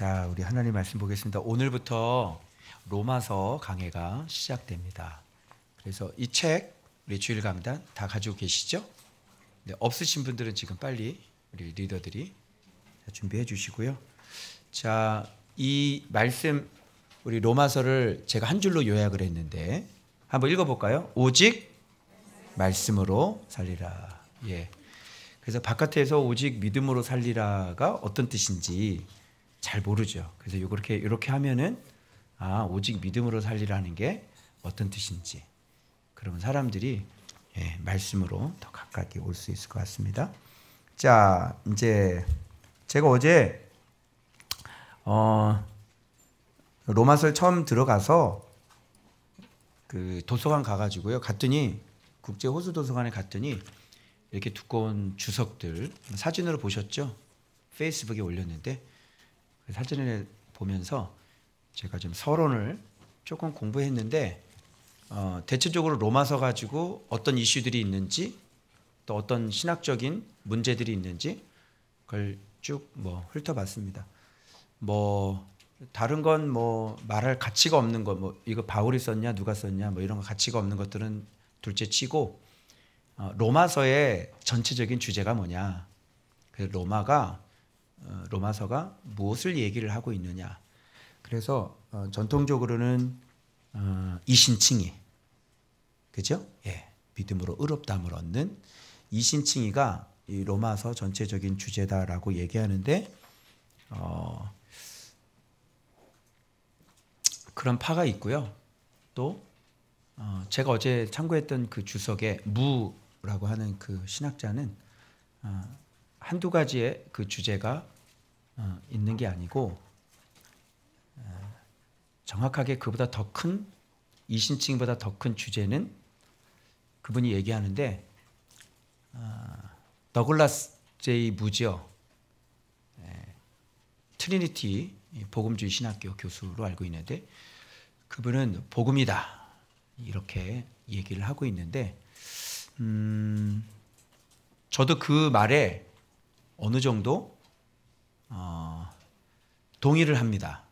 자, 우리 하나님 말씀 보겠습니다. 오늘부터 로마서 강해가 시작됩니다. 그래서 이 책 우리 주일 강단 다 가지고 계시죠? 네, 없으신 분들은 지금 빨리 우리 리더들이 준비해 주시고요. 자, 이 말씀 우리 로마서를 제가 한 줄로 요약을 했는데 한번 읽어볼까요? 오직 말씀으로 살리라. 예. 그래서 바깥에서 오직 믿음으로 살리라가 어떤 뜻인지 잘 모르죠. 그래서 이렇게 하면은 오직 믿음으로 살리라는 게 어떤 뜻인지. 그러면 사람들이 말씀으로 더 가까이 올 수 있을 것 같습니다. 자, 이제 제가 어제 로마서를 처음 들어가서 그 도서관 가가지고요. 갔더니 국제 호수 도서관에 갔더니 이렇게 두꺼운 주석들 사진으로 보셨죠? 페이스북에 올렸는데 그 사진을 보면서 제가 좀 서론을 조금 공부했는데 대체적으로 로마서 가지고 어떤 이슈들이 있는지 또 어떤 신학적인 문제들이 있는지 그걸 쭉 훑어봤습니다. 다른 건 말할 가치가 없는 거 이거 바울이 썼냐 누가 썼냐 이런 거 가치가 없는 것들은 둘째 치고 로마서의 전체적인 주제가 뭐냐, 그래서 로마서가 무엇을 얘기를 하고 있느냐. 그래서 전통적으로는 이신칭의, 그죠? 예, 믿음으로 의롭다함을 얻는 이신칭의가 이 로마서 전체적인 주제다라고 얘기하는데 그런 파가 있고요. 또 제가 어제 참고했던 그 주석에 무라고 하는 그 신학자는 한두 가지의 그 주제가 있는 게 아니고 정확하게 그보다 더 큰 이신칭보다 더 큰 주제는 그분이 얘기하는데 더글라스 제이 무죠. 트리니티 복음주의 신학교 교수로 알고 있는데 그분은 복음이다 이렇게 얘기를 하고 있는데 저도 그 말에 어느 정도 동의를 합니다.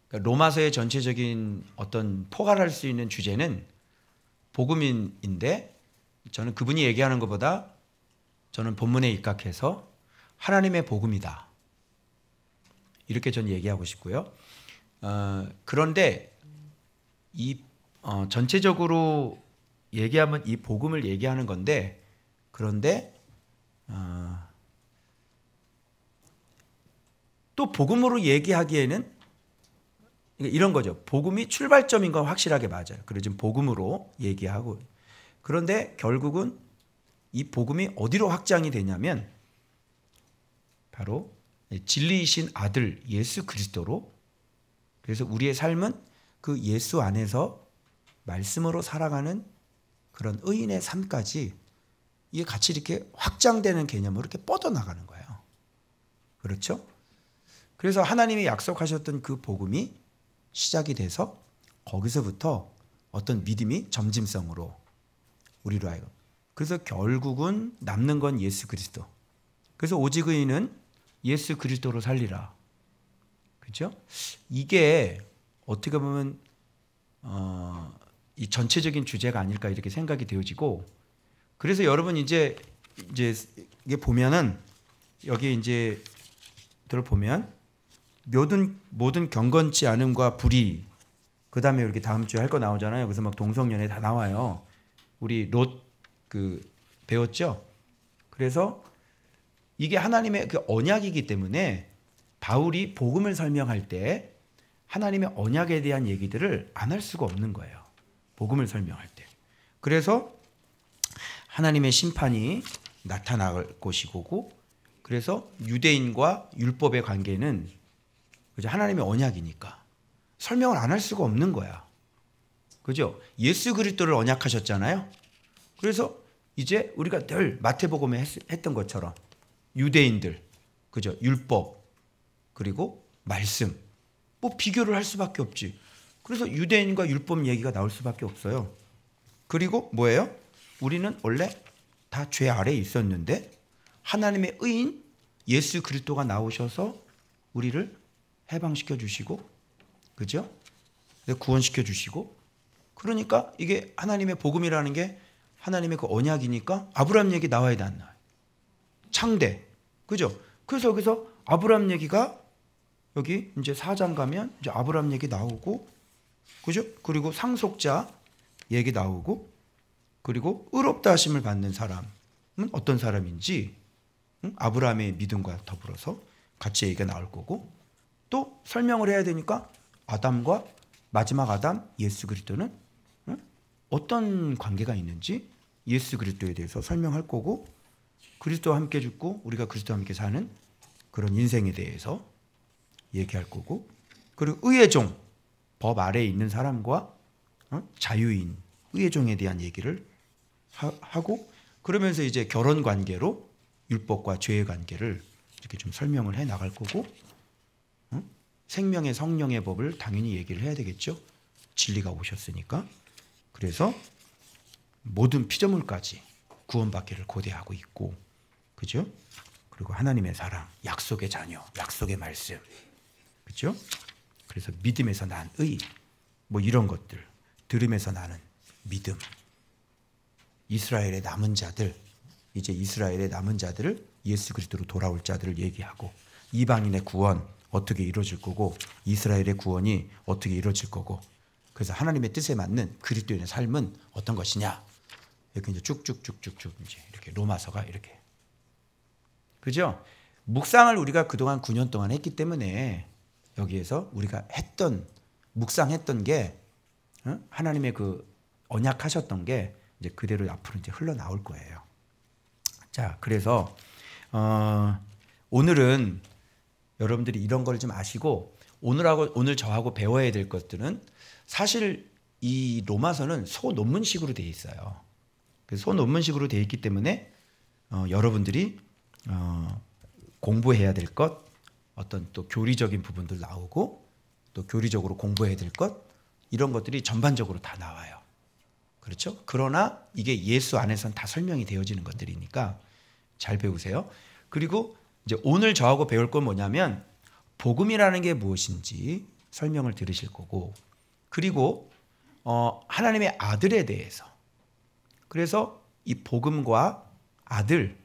그러니까 로마서의 전체적인 어떤 포괄할 수 있는 주제는 복음인데 저는 그분이 얘기하는 것보다 저는 본문에 입각해서 하나님의 복음이다 이렇게 저는 얘기하고 싶고요. 그런데 이 전체적으로 얘기하면 이 복음을 얘기하는 건데 그런데 또 복음으로 얘기하기에는 이런 거죠. 복음이 출발점인 건 확실하게 맞아요. 그래서 지금 복음으로 얘기하고 그런데 결국은 이 복음이 어디로 확장이 되냐면 바로 진리이신 아들 예수 그리스도로, 그래서 우리의 삶은 그 예수 안에서 말씀으로 살아가는 그런 의인의 삶까지 이게 같이 이렇게 확장되는 개념으로 이렇게 뻗어나가는 거예요. 그렇죠? 그래서 하나님이 약속하셨던 그 복음이 시작이 돼서 거기서부터 어떤 믿음이 점진성으로 우리로 하여금, 그래서 결국은 남는 건 예수 그리스도. 그래서 오직 의인은 예수 그리스도로 살리라. 그렇죠? 이게 어떻게 보면 이 전체적인 주제가 아닐까 이렇게 생각이 되어지고, 그래서 여러분 이제 이게 보면은 여기 이제 들어보면 모든 경건치 않음과 불의, 그 다음에 이렇게 다음 주에 할 거 나오잖아요. 그래서 막 동성연애 다 나와요. 우리 롯 배웠죠? 그래서 이게 하나님의 그 언약이기 때문에 바울이 복음을 설명할 때 하나님의 언약에 대한 얘기들을 안 할 수가 없는 거예요. 복음을 설명할 때. 그래서 하나님의 심판이 나타날 것이고, 그래서 유대인과 율법의 관계는 하나님의 언약이니까 설명을 안 할 수가 없는 거야. 그죠? 예수 그리스도를 언약하셨잖아요. 그래서 이제 우리가 늘 마태복음에 했던 것처럼 유대인들, 그죠? 율법, 그리고 말씀, 비교를 할 수밖에 없지. 그래서 유대인과 율법 얘기가 나올 수밖에 없어요. 그리고 뭐예요? 우리는 원래 다 죄 아래에 있었는데 하나님의 의인 예수 그리스도가 나오셔서 우리를 해방시켜 주시고, 그죠? 구원시켜 주시고, 그러니까 이게 하나님의 복음이라는 게 하나님의 그 언약이니까 아브라함 얘기 나와야 돼, 안 나와요? 창대, 그죠? 그래서 여기서 아브라함 얘기가 여기 이제 4장 가면 이제 아브라함 얘기 나오고, 그죠? 그리고 상속자 얘기 나오고, 그리고 의롭다 하심을 받는 사람은 어떤 사람인지, 아브라함의 믿음과 더불어서 같이 얘기가 나올 거고, 또 설명을 해야 되니까 아담과 마지막 아담 예수 그리스도는 어떤 관계가 있는지 예수 그리스도에 대해서 설명할 거고, 그리스도와 함께 죽고 우리가 그리스도와 함께 사는 그런 인생에 대해서 얘기할 거고, 그리고 의의 종, 법 아래에 있는 사람과 자유인, 의의 종에 대한 얘기를 하고, 그러면서 이제 결혼 관계로 율법과 죄의 관계를 이렇게 좀 설명을 해 나갈 거고, 생명의 성령의 법을 당연히 얘기를 해야 되겠죠. 진리가 오셨으니까. 그래서 모든 피조물까지 구원받기를 고대하고 있고, 그죠? 그리고 하나님의 사랑, 약속의 자녀, 약속의 말씀, 그죠? 그래서 믿음에서 난 의, 뭐 이런 것들, 들음에서 나는 믿음, 이스라엘의 남은 자들, 이제 이스라엘의 남은 자들을 예수 그리스도로 돌아올 자들을 얘기하고, 이방인의 구원 어떻게 이루어질 거고, 이스라엘의 구원이 어떻게 이루어질 거고, 그래서 하나님의 뜻에 맞는 그리스도인의 삶은 어떤 것이냐, 이렇게 이제 쭉쭉쭉쭉쭉 이제 이렇게 로마서가 이렇게, 그죠? 묵상을 우리가 그동안 9년 동안 했기 때문에 여기에서 우리가 묵상했던 게 하나님의 그 언약하셨던 게 이제 그대로 앞으로 이제 흘러나올 거예요. 자, 그래서 오늘은 여러분들이 이런 걸 좀 아시고, 오늘 저하고 배워야 될 것들은, 사실 이 로마서는 소논문식으로 되어 있어요. 그래서 소논문식으로 되어 있기 때문에 여러분들이 공부해야 될 것, 어떤 또 교리적인 부분들 나오고, 또 교리적으로 공부해야 될 것, 이런 것들이 전반적으로 다 나와요. 그렇죠? 그러나 이게 예수 안에서는 다 설명이 되어지는 것들이니까 잘 배우세요. 그리고 이제 오늘 저하고 배울 건 뭐냐면, 복음이라는 게 무엇인지 설명을 들으실 거고, 그리고 하나님의 아들에 대해서, 그래서 이 복음과 아들의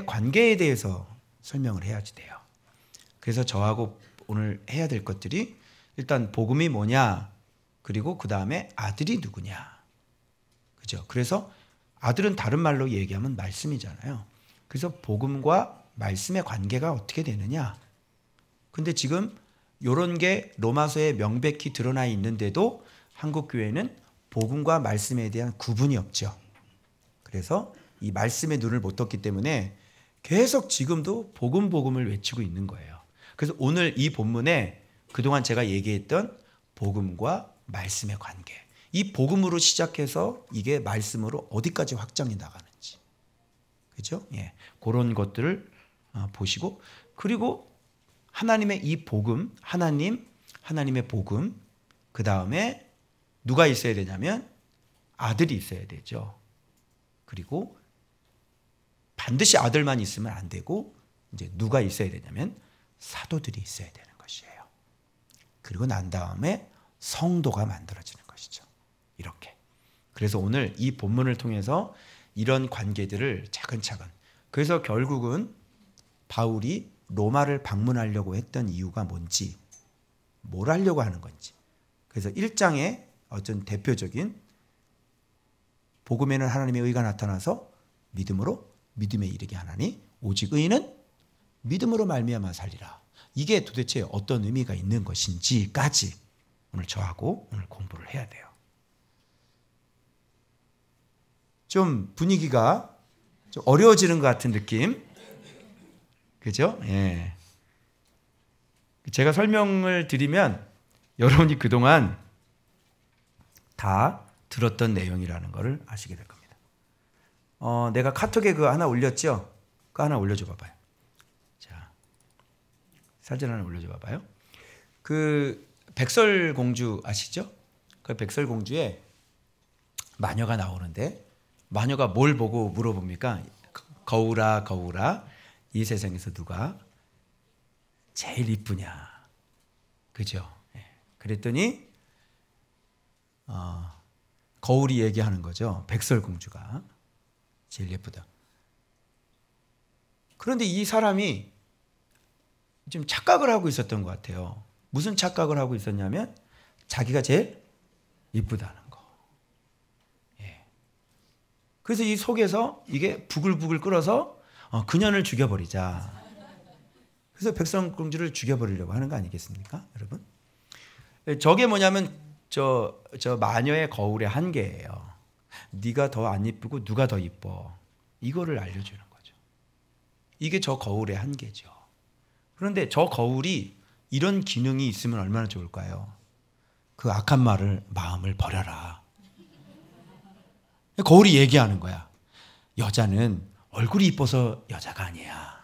관계에 대해서 설명을 해야지 돼요. 그래서 저하고 오늘 해야 될 것들이, 일단 복음이 뭐냐, 그리고 그 다음에 아들이 누구냐, 그죠? 그래서 아들은 다른 말로 얘기하면 말씀이잖아요. 그래서 복음과 말씀의 관계가 어떻게 되느냐. 근데 지금 이런 게 로마서에 명백히 드러나 있는데도 한국교회는 복음과 말씀에 대한 구분이 없죠. 그래서 이 말씀의 눈을 못 떴기 때문에 계속 지금도 복음을 외치고 있는 거예요. 그래서 오늘 이 본문에 그동안 제가 얘기했던 복음과 말씀의 관계, 이 복음으로 시작해서 이게 말씀으로 어디까지 확장이 나가는지, 그죠? 예, 그런 것들을 보시고, 그리고 하나님의 이 복음, 하나님의 복음, 그 다음에 누가 있어야 되냐면 아들이 있어야 되죠. 그리고 반드시 아들만 있으면 안 되고, 이제 누가 있어야 되냐면 사도들이 있어야 되는 것이에요. 그리고 난 다음에 성도가 만들어지는 것이죠. 이렇게. 그래서 오늘 이 본문을 통해서 이런 관계들을 차근차근, 그래서 결국은 바울이 로마를 방문하려고 했던 이유가 뭔지, 뭘 하려고 하는 건지, 그래서 1장에 어떤 대표적인 복음에는 하나님의 의가 나타나서 믿음으로 믿음에 이르게 하나니 오직 의인은 믿음으로 말미암아 살리라. 이게 도대체 어떤 의미가 있는 것인지까지 오늘 저하고 오늘 공부를 해야 돼요. 좀 분위기가 좀 어려워지는 것 같은 느낌, 그죠? 예. 제가 설명을 드리면 여러분이 그동안 다 들었던 내용이라는 것을 아시게 될 겁니다. 내가 카톡에 그거 하나 올렸죠? 그거 하나 올려줘 봐봐요. 자, 사진 하나 올려줘 봐봐요. 그 백설공주 아시죠? 그 백설공주에 마녀가 나오는데, 마녀가 뭘 보고 물어봅니까? 거울아, 거울아, 이 세상에서 누가 제일 이쁘냐? 그죠? 그랬더니 거울이 얘기하는 거죠. 백설공주가 제일 예쁘다. 그런데 이 사람이 좀 착각을 하고 있었던 것 같아요. 무슨 착각을 하고 있었냐면 자기가 제일 예쁘다는 거. 그래서 이 속에서 이게 부글부글 끓어서 그년을 죽여버리자. 그래서 백설공주를 죽여버리려고 하는 거 아니겠습니까, 여러분? 저게 뭐냐면 저 마녀의 거울의 한계예요. 네가 더 안 이쁘고 누가 더 이뻐. 이거를 알려주는 거죠. 이게 저 거울의 한계죠. 그런데 저 거울이 이런 기능이 있으면 얼마나 좋을까요? 그 악한 마음을 버려라. 거울이 얘기하는 거야. 여자는 얼굴이 이뻐서 여자가 아니야.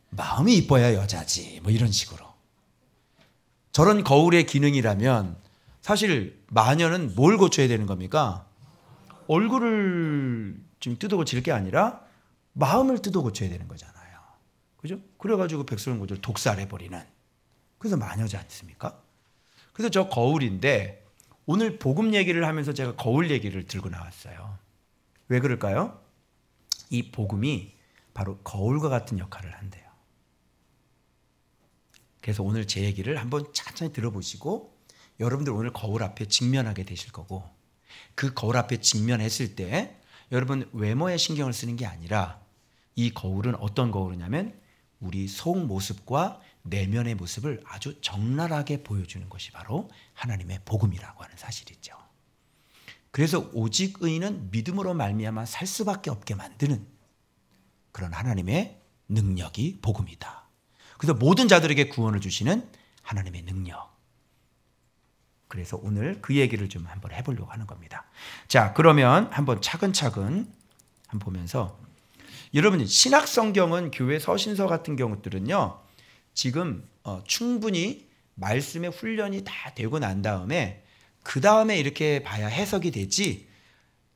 마음이 이뻐야 여자지. 뭐 이런 식으로. 저런 거울의 기능이라면 사실 마녀는 뭘 고쳐야 되는 겁니까? 얼굴을 좀 뜯어 고칠 게 아니라 마음을 뜯어 고쳐야 되는 거잖아요. 그죠? 그래가지고 백설공주를 독살해버리는. 그래서 마녀지 않습니까? 그래서 저 거울인데 오늘 복음 얘기를 하면서 제가 거울 얘기를 들고 나왔어요. 왜 그럴까요? 이 복음이 바로 거울과 같은 역할을 한대요. 그래서 오늘 제 얘기를 한번 천천히 들어보시고 여러분들 오늘 거울 앞에 직면하게 되실 거고 그 거울 앞에 직면했을 때 여러분 외모에 신경을 쓰는 게 아니라 이 거울은 어떤 거울이냐면 우리 속 모습과 내면의 모습을 아주 적나라하게 보여주는 것이 바로 하나님의 복음이라고 하는 사실이죠. 그래서 오직 의인은 믿음으로 말미암아 살 수밖에 없게 만드는 그런 하나님의 능력이 복음이다. 그래서 모든 자들에게 구원을 주시는 하나님의 능력. 그래서 오늘 그 얘기를 좀 한번 해보려고 하는 겁니다. 자, 그러면 한번 차근차근 한번 보면서 여러분 신학 성경은 교회 서신서 같은 경우들은요. 지금 충분히 말씀의 훈련이 다 되고 난 다음에 그 다음에 이렇게 봐야 해석이 되지.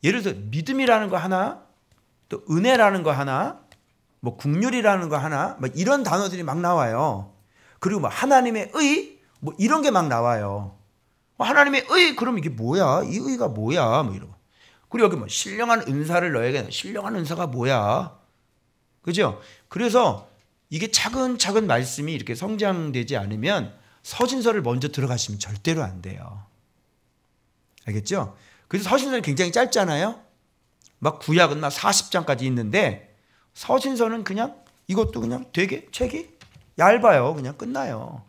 예를 들어 믿음이라는 거 하나, 또 은혜라는 거 하나, 뭐 국률이라는 거 하나, 뭐 이런 단어들이 막 나와요. 그리고 뭐 하나님의 의, 뭐 이런 게 막 나와요. 하나님의 의, 그럼 이게 뭐야? 이 의가 뭐야? 뭐 이러고. 그리고 여기 뭐 신령한 은사를 너에게, 신령한 은사가 뭐야? 그죠? 그래서 이게 차근차근 말씀이 이렇게 성장되지 않으면 서신서를 먼저 들어가시면 절대로 안 돼요. 알겠죠? 그래서 서신서는 굉장히 짧잖아요. 막 구약은 막 40장까지 있는데 서신서는 그냥 이것도 그냥 되게 책이 얇아요. 그냥 끝나요.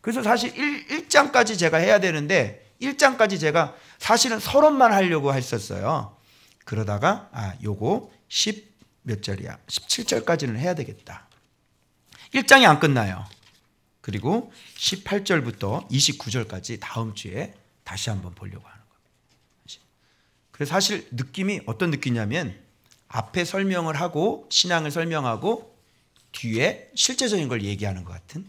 그래서 사실 1장까지 제가 해야 되는데 1장까지 제가 사실은 서론만 하려고 했었어요. 그러다가 요거 10 몇 절이야? 17절까지는 해야 되겠다. 1장이 안 끝나요. 그리고 18절부터 29절까지 다음 주에 다시 한번 보려고 하는 거예요. 그래서 사실 느낌이 어떤 느낌이냐면 앞에 설명을 하고 신앙을 설명하고 뒤에 실제적인 걸 얘기하는 것 같은.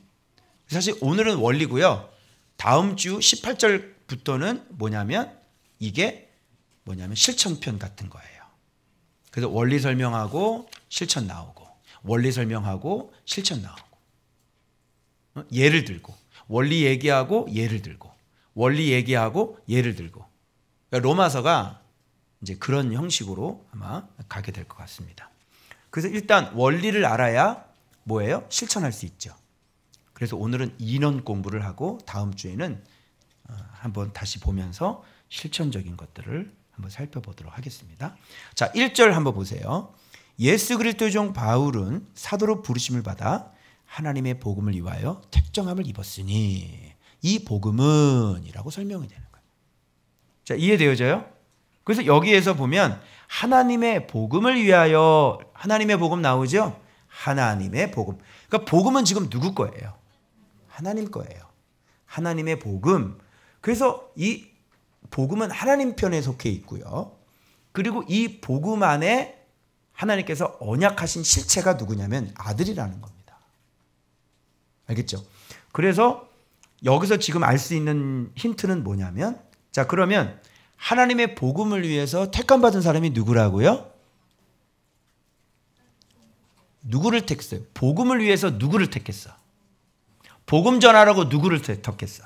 사실 오늘은 원리고요. 다음 주 18절부터는 뭐냐면 이게 뭐냐면 실천편 같은 거예요. 그래서 원리 설명하고 실천 나오고 원리 설명하고 실천 나오고 예를 들고 원리 얘기하고 예를 들고 원리 얘기하고 예를 들고 그러니까 로마서가 이제 그런 형식으로 아마 가게 될 것 같습니다. 그래서 일단 원리를 알아야 뭐예요? 실천할 수 있죠. 그래서 오늘은 인원 공부를 하고 다음 주에는 한번 다시 보면서 실천적인 것들을 한번 살펴보도록 하겠습니다. 자, 1절 한번 보세요. 예수 그리스도의 종 바울은 사도로 부르심을 받아 하나님의 복음을 위하여 택정함을 입었으니 이 복음은 이라고 설명이 되는 거예요. 자, 이해되어져요? 그래서 여기에서 보면 하나님의 복음을 위하여 하나님의 복음 나오죠? 하나님의 복음. 그러니까 복음은 지금 누구 거예요? 하나님 거예요. 하나님의 복음. 그래서 이 복음은 하나님 편에 속해 있고요. 그리고 이 복음 안에 하나님께서 언약하신 실체가 누구냐면 아들이라는 겁니다. 알겠죠? 그래서 여기서 지금 알 수 있는 힌트는 뭐냐면 자, 그러면 하나님의 복음을 위해서 택함받은 사람이 누구라고요? 누구를 택했어요? 복음을 위해서 누구를 택했어? 복음 전하라고 누구를 택했어?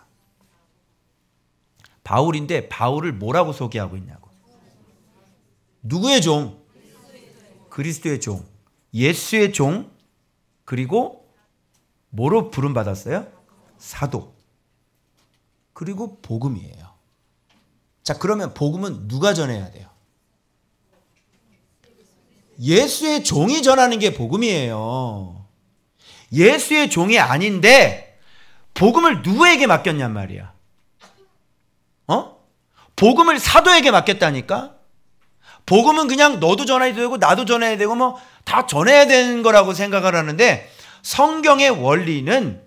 바울인데 바울을 뭐라고 소개하고 있냐고. 누구의 종? 그리스도의 종. 예수의 종. 그리고 뭐로 부름받았어요? 사도. 그리고 복음이에요. 자, 그러면 복음은 누가 전해야 돼요? 예수의 종이 전하는 게 복음이에요. 예수의 종이 아닌데 복음을 누구에게 맡겼냔 말이야. 복음을 사도에게 맡겼다니까? 복음은 그냥 너도 전해야 되고 나도 전해야 되고 뭐 다 전해야 되는 거라고 생각을 하는데 성경의 원리는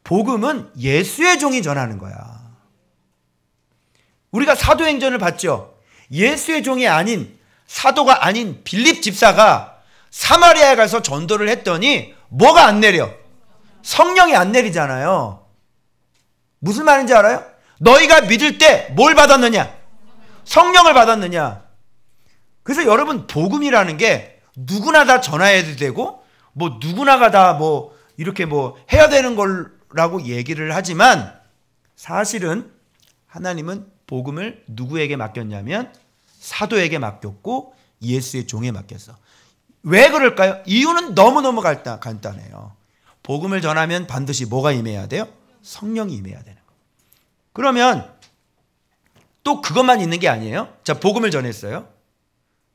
복음은 예수의 종이 전하는 거야. 우리가 사도행전을 봤죠. 예수의 종이 아닌 사도가 아닌 빌립 집사가 사마리아에 가서 전도를 했더니 뭐가 안 내려? 성령이 안 내리잖아요. 무슨 말인지 알아요? 너희가 믿을 때 뭘 받았느냐? 성령을 받았느냐? 그래서 여러분 복음이라는 게 누구나 다 전해야 되고 뭐 누구나가 다 뭐 이렇게 뭐 해야 되는 거라고 얘기를 하지만 사실은 하나님은 복음을 누구에게 맡겼냐면 사도에게 맡겼고 예수의 종에 맡겼어. 왜 그럴까요? 이유는 너무너무 간단해요. 복음을 전하면 반드시 뭐가 임해야 돼요? 성령이 임해야 되는 거예요. 그러면 또 그것만 있는 게 아니에요. 자, 복음을 전했어요.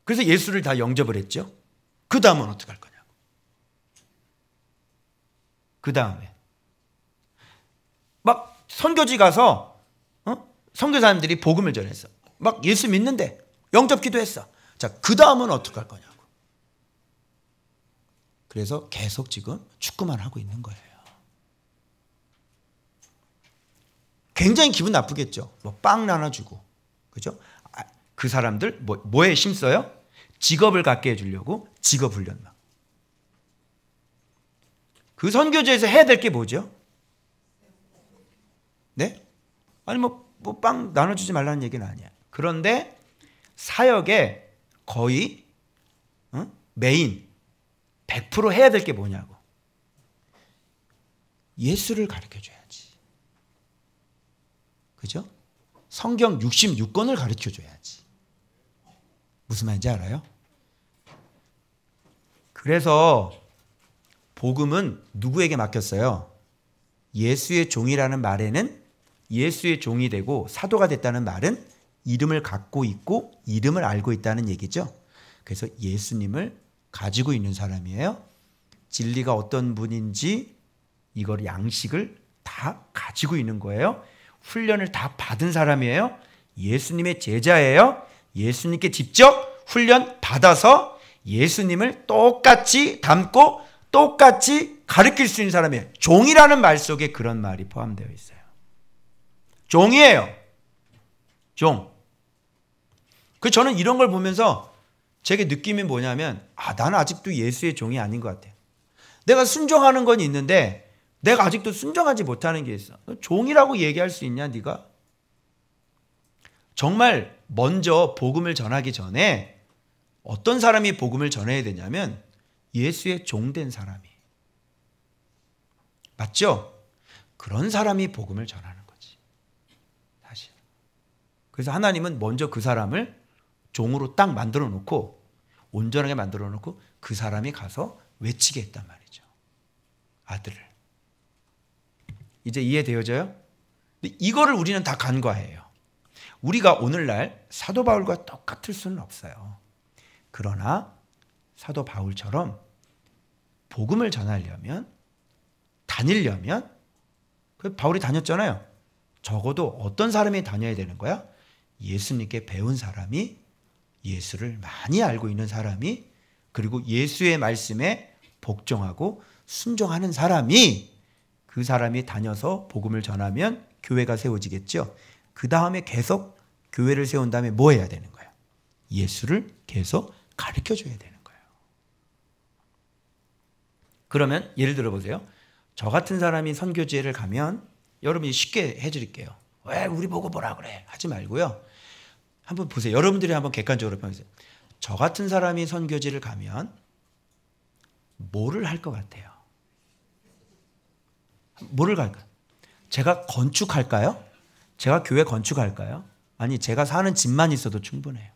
그래서 예수를 다 영접을 했죠. 그 다음은 어떻게 할 거냐고. 그 다음에 막 선교지 가서 선교사님들이 복음을 전했어. 막 예수 믿는데 영접 기도했어. 자, 그 다음은 어떻게 할 거냐고. 그래서 계속 지금 축구만 하고 있는 거예요. 굉장히 기분 나쁘겠죠. 뭐 빵 나눠주고, 그죠? 그 사람들 뭐에 힘써요? 직업을 갖게 해주려고 직업 훈련만. 그 선교지에서 해야 될 게 뭐죠? 네? 아니 뭐 빵 나눠주지 말라는 얘기는 아니야. 그런데 사역에 거의 메인 100% 해야 될 게 뭐냐고. 예수를 가르쳐줘야지. 그죠? 성경 66권을 가르쳐줘야지. 무슨 말인지 알아요? 그래서 복음은 누구에게 맡겼어요? 예수의 종이라는 말에는 예수의 종이 되고 사도가 됐다는 말은 이름을 갖고 있고 이름을 알고 있다는 얘기죠. 그래서 예수님을 가지고 있는 사람이에요. 진리가 어떤 분인지 이걸 양식을 다 가지고 있는 거예요. 훈련을 다 받은 사람이에요. 예수님의 제자예요. 예수님께 직접 훈련 받아서 예수님을 똑같이 닮고 똑같이 가르칠 수 있는 사람이에요. 종이라는 말 속에 그런 말이 포함되어 있어요. 종이에요. 종. 저는 이런 걸 보면서 제게 느낌이 뭐냐면 나는 아직도 예수의 종이 아닌 것 같아요. 내가 순종하는 건 있는데 내가 아직도 순종하지 못하는 게 있어. 종이라고 얘기할 수 있냐 네가? 정말 먼저 복음을 전하기 전에 어떤 사람이 복음을 전해야 되냐면 예수의 종된 사람이. 맞죠? 그런 사람이 복음을 전하는 거지. 사실. 그래서 하나님은 먼저 그 사람을 종으로 딱 만들어 놓고 온전하게 만들어 놓고 그 사람이 가서 외치게 했단 말이죠. 아들을. 이제 이해되어져요? 근데 이거를 우리는 다 간과해요. 우리가 오늘날 사도 바울과 똑같을 수는 없어요. 그러나 사도 바울처럼 복음을 전하려면 다니려면 바울이 다녔잖아요. 적어도 어떤 사람이 다녀야 되는 거야? 예수님께 배운 사람이, 예수를 많이 알고 있는 사람이, 그리고 예수의 말씀에 복종하고 순종하는 사람이, 그 사람이 다녀서 복음을 전하면 교회가 세워지겠죠. 그 다음에 계속 교회를 세운 다음에 뭐 해야 되는 거예요? 예수를 계속 가르쳐줘야 되는 거예요. 그러면 예를 들어 보세요. 저 같은 사람이 선교지를 가면 여러분이 쉽게 해드릴게요. 왜 우리 보고 뭐라 그래? 하지 말고요. 한번 보세요. 여러분들이 한번 객관적으로 평가해보세요. 저 같은 사람이 선교지를 가면 뭐를 할 것 같아요? 뭐를 갈까요? 제가 건축할까요? 제가 교회 건축할까요? 아니, 제가 사는 집만 있어도 충분해요.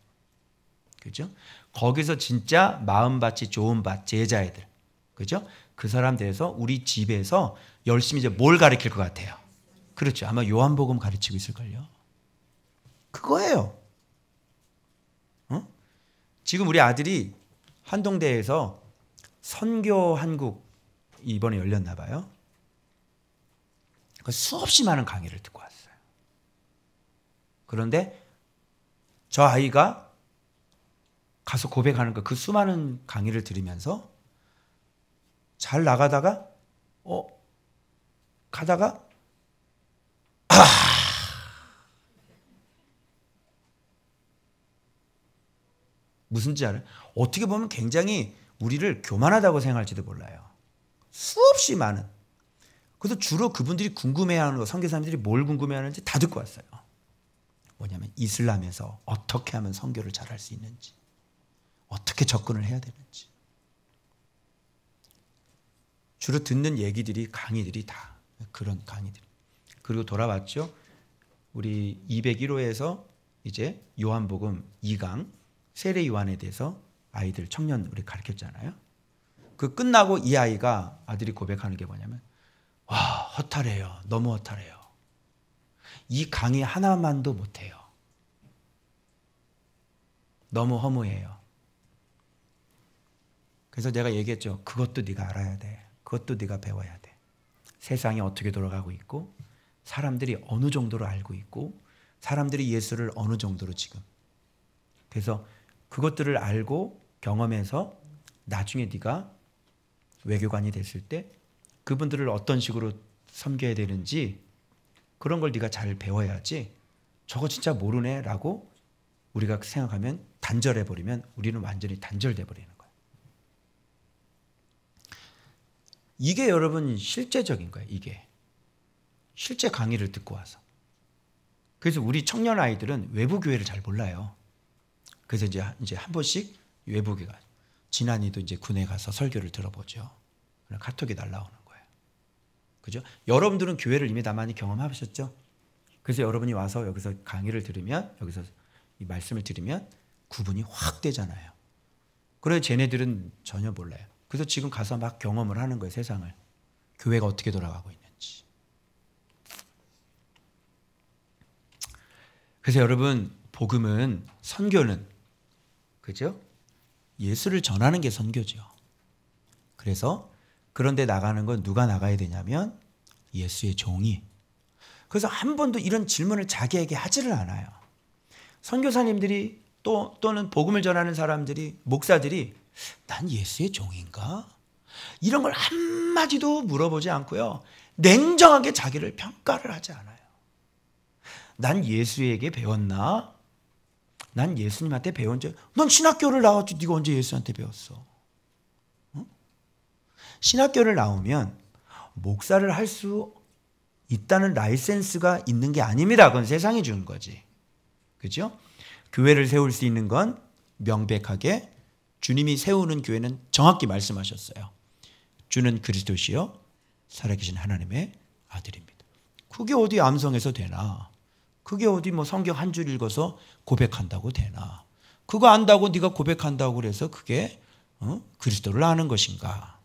그죠? 거기서 진짜 마음밭이 좋은 밭, 제자애들. 그죠? 그 사람들에서 우리 집에서 열심히 이제 뭘 가르칠 것 같아요? 그렇죠. 아마 요한복음 가르치고 있을걸요. 그거예요. 어? 지금 우리 아들이 한동대에서 선교 한국 이번에 열렸나 봐요. 수없이 많은 강의를 듣고 왔어요. 그런데 저 아이가 가서 고백하는 그 수많은 강의를 들으면서 잘 나가다가 가다가 무슨지 알아요? 어떻게 보면 굉장히 우리를 교만하다고 생각할지도 몰라요. 수없이 많은. 그래서 주로 그분들이 궁금해하는 거, 선교사님들이 뭘 궁금해하는지 다 듣고 왔어요. 뭐냐면 이슬람에서 어떻게 하면 선교를 잘할 수 있는지, 어떻게 접근을 해야 되는지. 주로 듣는 얘기들이, 강의들이 다 그런 강의들. 그리고 돌아왔죠. 우리 201호에서 이제 요한복음 2강 세례 요한에 대해서 아이들, 청년 우리 가르쳤잖아요. 그 끝나고 이 아이가, 아들이 고백하는 게 뭐냐면, 와, 허탈해요. 너무 허탈해요. 이 강의 하나만도 못해요. 너무 허무해요. 그래서 내가 얘기했죠. 그것도 네가 알아야 돼. 그것도 네가 배워야 돼. 세상이 어떻게 돌아가고 있고, 사람들이 어느 정도로 알고 있고, 사람들이 예수를 어느 정도로 지금. 그래서 그것들을 알고 경험해서 나중에 네가 외교관이 됐을 때 그분들을 어떤 식으로 섬겨야 되는지 그런 걸 네가 잘 배워야지. 저거 진짜 모르네 라고 우리가 생각하면, 단절해버리면 우리는 완전히 단절돼 버리는 거예요. 이게 여러분 실제적인 거예요. 이게 실제 강의를 듣고 와서. 그래서 우리 청년 아이들은 외부 교회를 잘 몰라요. 그래서 이제 한 번씩 외부 교회, 지난이도 이제 군에 가서 설교를 들어보죠. 카톡이 날라오는 거예요. 그죠? 여러분들은 교회를 이미 다 많이 경험하셨죠? 그래서 여러분이 와서 여기서 강의를 들으면, 여기서 이 말씀을 들으면 구분이 확 되잖아요. 그래 쟤네들은 전혀 몰라요. 그래서 지금 가서 막 경험을 하는 거예요. 세상을. 교회가 어떻게 돌아가고 있는지. 그래서 여러분, 복음은, 선교는, 그죠? 예수를 전하는 게 선교죠. 그래서 그런데 나가는 건 누가 나가야 되냐면 예수의 종이. 그래서 한 번도 이런 질문을 자기에게 하지를 않아요. 선교사님들이 또는 복음을 전하는 사람들이, 목사들이 난 예수의 종인가? 이런 걸 한마디도 물어보지 않고요. 냉정하게 자기를 평가를 하지 않아요. 난 예수에게 배웠나? 난 예수님한테 배운 적, 넌 신학교를 나왔지. 네가 언제 예수한테 배웠어? 어? 신학교를 나오면 목사를 할 수 있다는 라이센스가 있는 게 아닙니다. 그건 세상이 주는 거지. 그죠? 교회를 세울 수 있는 건 명백하게 주님이 세우는 교회는 정확히 말씀하셨어요. 주는 그리스도시요 살아계신 하나님의 아들입니다. 그게 어디 암송해서 되나? 그게 어디 뭐 성경 한 줄 읽어서 고백한다고 되나? 그거 안다고 네가 고백한다고 그래서 그게 그리스도를 아는 것인가?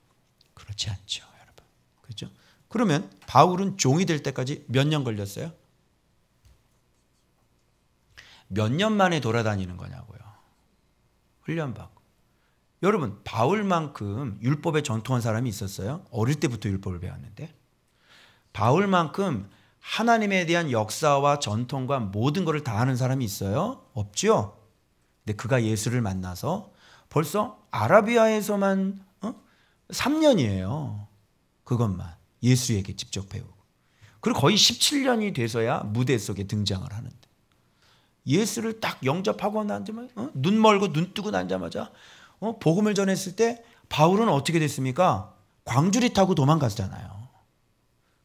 그렇지 않죠, 여러분. 그렇죠? 그러면 바울은 종이 될 때까지 몇 년 걸렸어요? 몇 년 만에 돌아다니는 거냐고요. 훈련받고. 여러분, 바울만큼 율법에 전통한 사람이 있었어요? 어릴 때부터 율법을 배웠는데. 바울만큼 하나님에 대한 역사와 전통과 모든 것을 다 아는 사람이 있어요? 없죠? 근데 그가 예수를 만나서 벌써 아라비아에서만 3년이에요. 그것만 예수에게 직접 배우고. 그리고 거의 17년이 돼서야 무대 속에 등장을 하는데, 예수를 딱 영접하고 나자마자 눈 멀고 눈 뜨고 나자마자 복음을 전했을 때 바울은 어떻게 됐습니까? 광주리 타고 도망갔잖아요.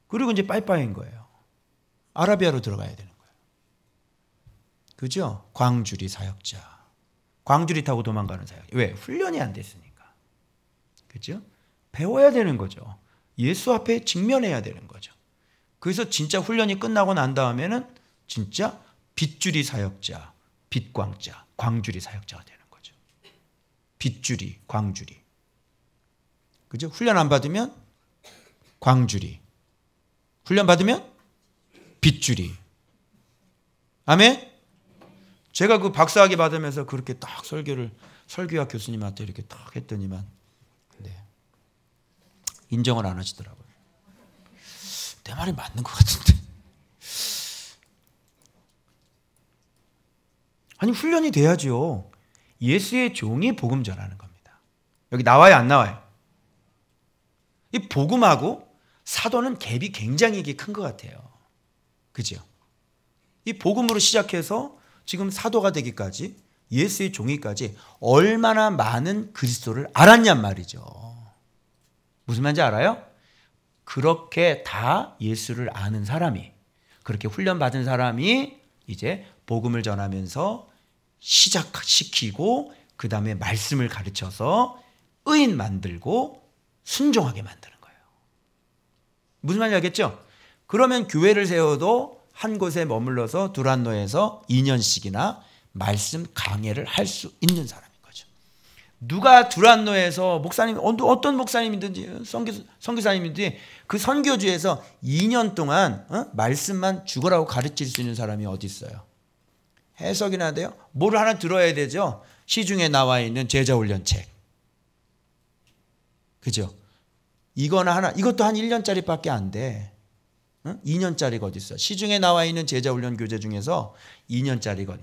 그리고 이제 빠이빠이인 거예요. 아라비아로 들어가야 되는 거예요. 그죠? 광주리 사역자. 광주리 타고 도망가는 사역. 왜? 훈련이 안 됐으니까. 그죠? 배워야 되는 거죠. 예수 앞에 직면해야 되는 거죠. 그래서 진짜 훈련이 끝나고 난 다음에는 진짜 빗줄이 사역자, 빛광자, 광주리 사역자가 되는 거죠. 빗줄이, 광주리. 그죠? 훈련 안 받으면 광주리. 훈련 받으면 빗줄이. 아멘? 제가 그 박사학위 받으면서 그렇게 딱 설교학 교수님한테 이렇게 딱 했더니만, 네, 인정을 안 하시더라고요. 내 말이 맞는 것 같은데. 아니, 훈련이 돼야죠. 예수의 종이 복음 전하는 겁니다. 여기 나와요, 안 나와요? 이 복음하고 사도는 갭이 굉장히 이게 큰 것 같아요. 그죠? 이 복음으로 시작해서 지금 사도가 되기까지, 예수의 종이까지 얼마나 많은 그리스도를 알았냔 말이죠. 무슨 말인지 알아요? 그렇게 다 예수를 아는 사람이, 그렇게 훈련받은 사람이 이제 복음을 전하면서 시작시키고 그 다음에 말씀을 가르쳐서 의인 만들고 순종하게 만드는 거예요. 무슨 말인지 알겠죠? 그러면 교회를 세워도 한 곳에 머물러서 두란노에서 2년씩이나 말씀 강해를 할 수 있는 사람인 거죠. 누가 두란노에서 목사님, 어떤 목사님이든지 선교사님이든지 그 선교주에서 2년 동안 말씀만 죽으라고 가르칠 수 있는 사람이 어디 있어요? 해석이나 돼요? 뭘 하나 들어야 되죠? 시중에 나와 있는 제자훈련책. 그죠? 이거나 하나, 이것도 한 1년짜리밖에 안 돼. 2년짜리가 어디 있어? 시중에 나와 있는 제자훈련 교재 중에서 2년짜리거든.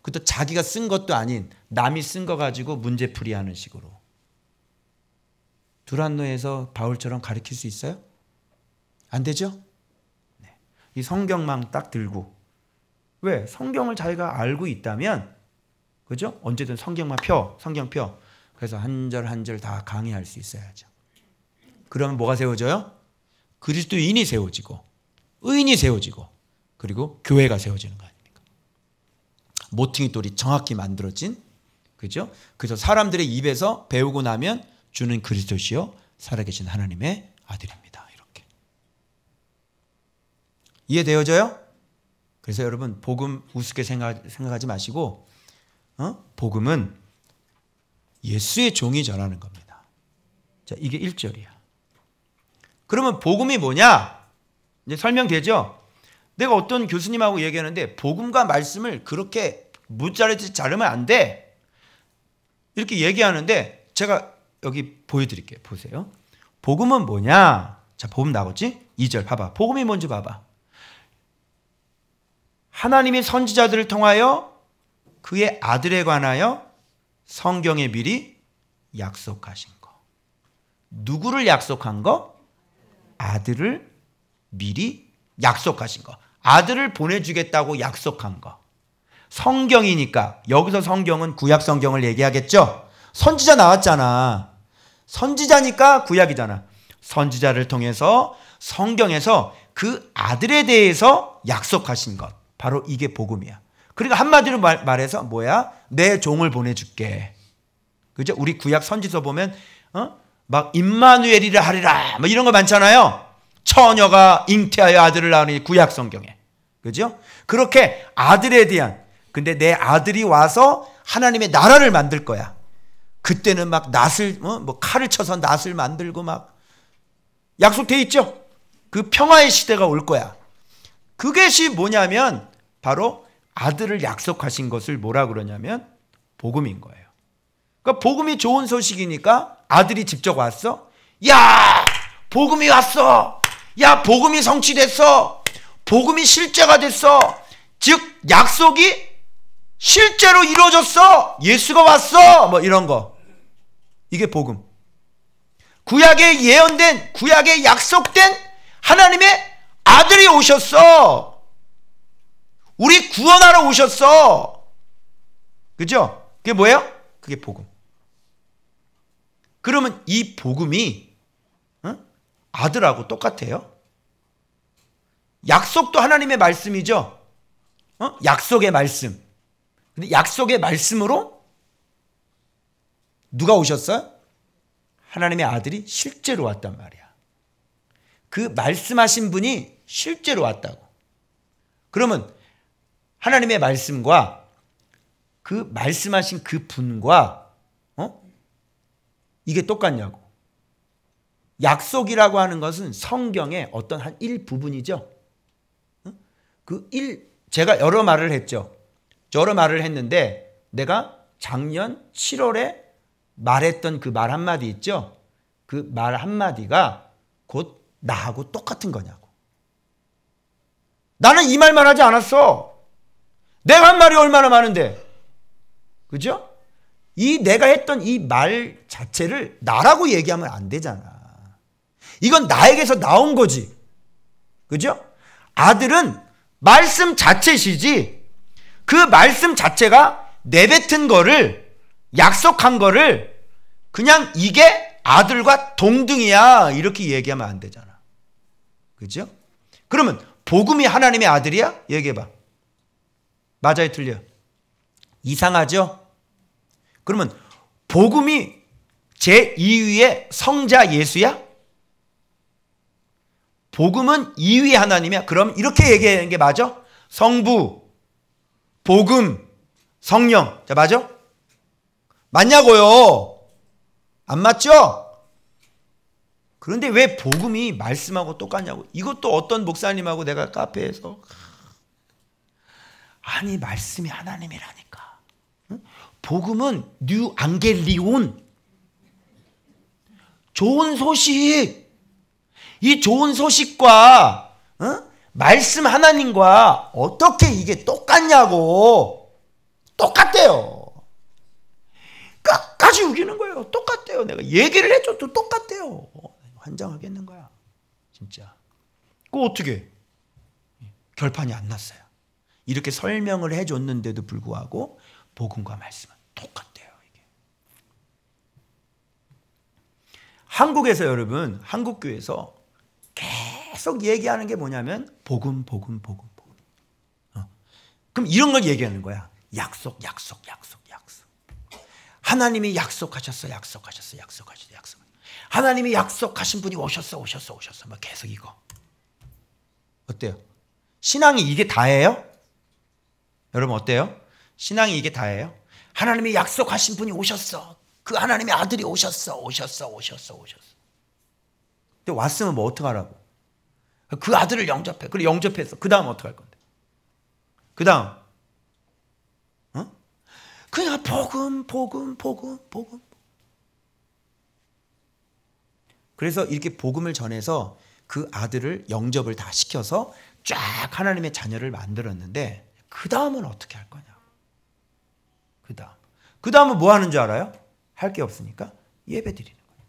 그것도 자기가 쓴 것도 아닌 남이 쓴 거 가지고 문제풀이하는 식으로. 두란노에서 바울처럼 가르칠 수 있어요? 안 되죠? 네. 이 성경망 딱 들고. 왜? 성경을 자기가 알고 있다면, 그죠? 언제든 성경만 성경 펴. 그래서 한 절 한 절 다 강의할 수 있어야죠. 그러면 뭐가 세워져요? 그리스도인이 세워지고, 의인이 세워지고, 그리고 교회가 세워지는 거 아닙니까? 모퉁이 돌이 정확히 만들어진, 그죠? 그래서 사람들의 입에서 배우고 나면 주는 그리스도시요 살아계신 하나님의 아들입니다. 이렇게. 이해되어져요? 그래서 여러분, 복음 우습게 생각하지 마시고, 복음은 예수의 종이 전하는 겁니다. 자, 이게 1절이야. 그러면 복음이 뭐냐? 이제 설명되죠? 내가 어떤 교수님하고 얘기하는데 복음과 말씀을 그렇게 무자르듯이 자르면 안 돼. 이렇게 얘기하는데 제가 여기 보여드릴게요. 보세요. 복음은 뭐냐? 자, 복음 나오지? 2절 봐봐. 복음이 뭔지 봐봐. 하나님이 선지자들을 통하여 그의 아들에 관하여 성경에 미리 약속하신 거. 누구를 약속한 거? 아들을 미리 약속하신 거. 아들을 보내주겠다고 약속한 거. 성경이니까 여기서 성경은 구약 성경을 얘기하겠죠. 선지자 나왔잖아. 선지자니까 구약이잖아. 선지자를 통해서 성경에서 그 아들에 대해서 약속하신 것. 바로 이게 복음이야. 그러니까 한마디로 말해서 뭐야? 내 종을 보내줄게. 그죠? 우리 구약 선지서 보면 막 임마누엘이라 하리라 뭐 이런 거 많잖아요. 처녀가 잉태하여 아들을 낳으니 구약 성경에. 그죠? 그렇게 아들에 대한, 근데 내 아들이 와서 하나님의 나라를 만들 거야. 그때는 막 낫을 뭐 칼을 쳐서 낫을 만들고 막 약속돼 있죠. 그 평화의 시대가 올 거야. 그것이 뭐냐면 바로 아들을 약속하신 것을 뭐라 그러냐면 복음인 거예요. 그러니까 복음이 좋은 소식이니까 아들이 직접 왔어. 야, 복음이 왔어. 야, 복음이 성취됐어. 복음이 실제가 됐어. 즉 약속이 실제로 이루어졌어. 예수가 왔어. 뭐 이런 거. 이게 복음. 구약에 예언된, 구약에 약속된 하나님의 아들이 오셨어. 우리 구원하러 오셨어. 그죠? 그게 뭐예요? 그게 복음. 그러면 이 복음이 아들하고 똑같아요. 약속도 하나님의 말씀이죠. 약속의 말씀. 근데 약속의 말씀으로 누가 오셨어요? 하나님의 아들이 실제로 왔단 말이야. 그 말씀하신 분이 실제로 왔다고. 그러면 하나님의 말씀과 그 말씀하신 그 분과 이게 똑같냐고. 약속이라고 하는 것은 성경의 어떤 한 일부분이죠. 제가 여러 말을 했죠. 여러 말을 했는데 내가 작년 7월에 말했던 그 말 한마디 있죠. 그 말 한마디가 곧 나하고 똑같은 거냐고. 나는 이 말만 하지 않았어. 내가 한 말이 얼마나 많은데. 그죠? 내가 했던 이 말 자체를 나라고 얘기하면 안 되잖아. 이건 나에게서 나온 거지. 그죠? 아들은 말씀 자체시지 그 말씀 자체가 내뱉은 거를, 약속한 거를 그냥 이게 아들과 동등이야 이렇게 얘기하면 안 되잖아. 그죠? 그러면 복음이 하나님의 아들이야? 얘기해봐. 맞아요, 틀려요? 이상하죠? 그러면 복음이 제2위의 성자 예수야? 복음은 2위 하나님이야? 그럼 이렇게 얘기하는 게 맞아? 성부, 복음, 성령. 자, 맞아? 맞냐고요? 안 맞죠? 그런데 왜 복음이 말씀하고 똑같냐고. 이것도 어떤 목사님하고 내가 카페에서 아니 말씀이 하나님이라니까. 복음은 뉴 앙겔리온, 좋은 소식. 이 좋은 소식과 말씀 하나님과 어떻게 이게 똑같냐고. 똑같대요. 끝까지 우기는 거예요. 똑같대요. 내가 얘기를 해줘도 똑같대요. 환장하겠는 거야 진짜. 그 어떻게 결판이 안 났어요. 이렇게 설명을 해줬는데도 불구하고 복음과 말씀은 똑같대요. 이게. 한국에서 여러분, 한국교회에서 계속 얘기하는 게 뭐냐면 복음. 그럼 이런 걸 얘기하는 거야. 약속. 하나님이 약속하셨어. 하나님이 약속하신 분이 오셨어. 막 계속 이거. 어때요? 신앙이 이게 다예요? 여러분 어때요? 신앙이 이게 다예요? 하나님이 약속하신 분이 오셨어. 그 하나님의 아들이 오셨어. 근데 왔으면 뭐 어떡하라고? 그 아들을 영접해. 그래 영접했어. 그 다음 어떡할 건데? 그 다음 그냥 복음. 그래서 이렇게 복음을 전해서 그 아들을 영접을 다 시켜서 쫙 하나님의 자녀를 만들었는데 그 다음은 어떻게 할 거냐? 그 다음은 뭐 하는 줄 알아요? 할 게 없으니까 예배 드리는 거예요.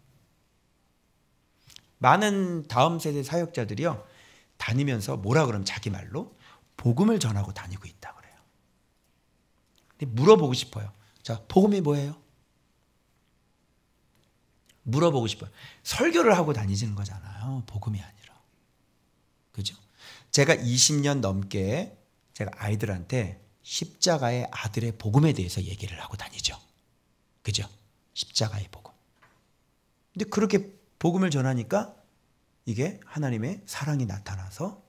많은 다음 세대 사역자들이요 다니면서 뭐라 그러면 자기 말로 복음을 전하고 다니고 있다 그래요. 근데 물어보고 싶어요. 자, 복음이 뭐예요? 물어보고 싶어요. 설교를 하고 다니시는 거잖아요. 복음이 아니라. 그죠? 제가 20년 넘게 제가 아이들한테 십자가의 아들의 복음에 대해서 얘기를 하고 다니죠. 그죠? 십자가의 복음. 근데 그렇게 복음을 전하니까 이게 하나님의 사랑이 나타나서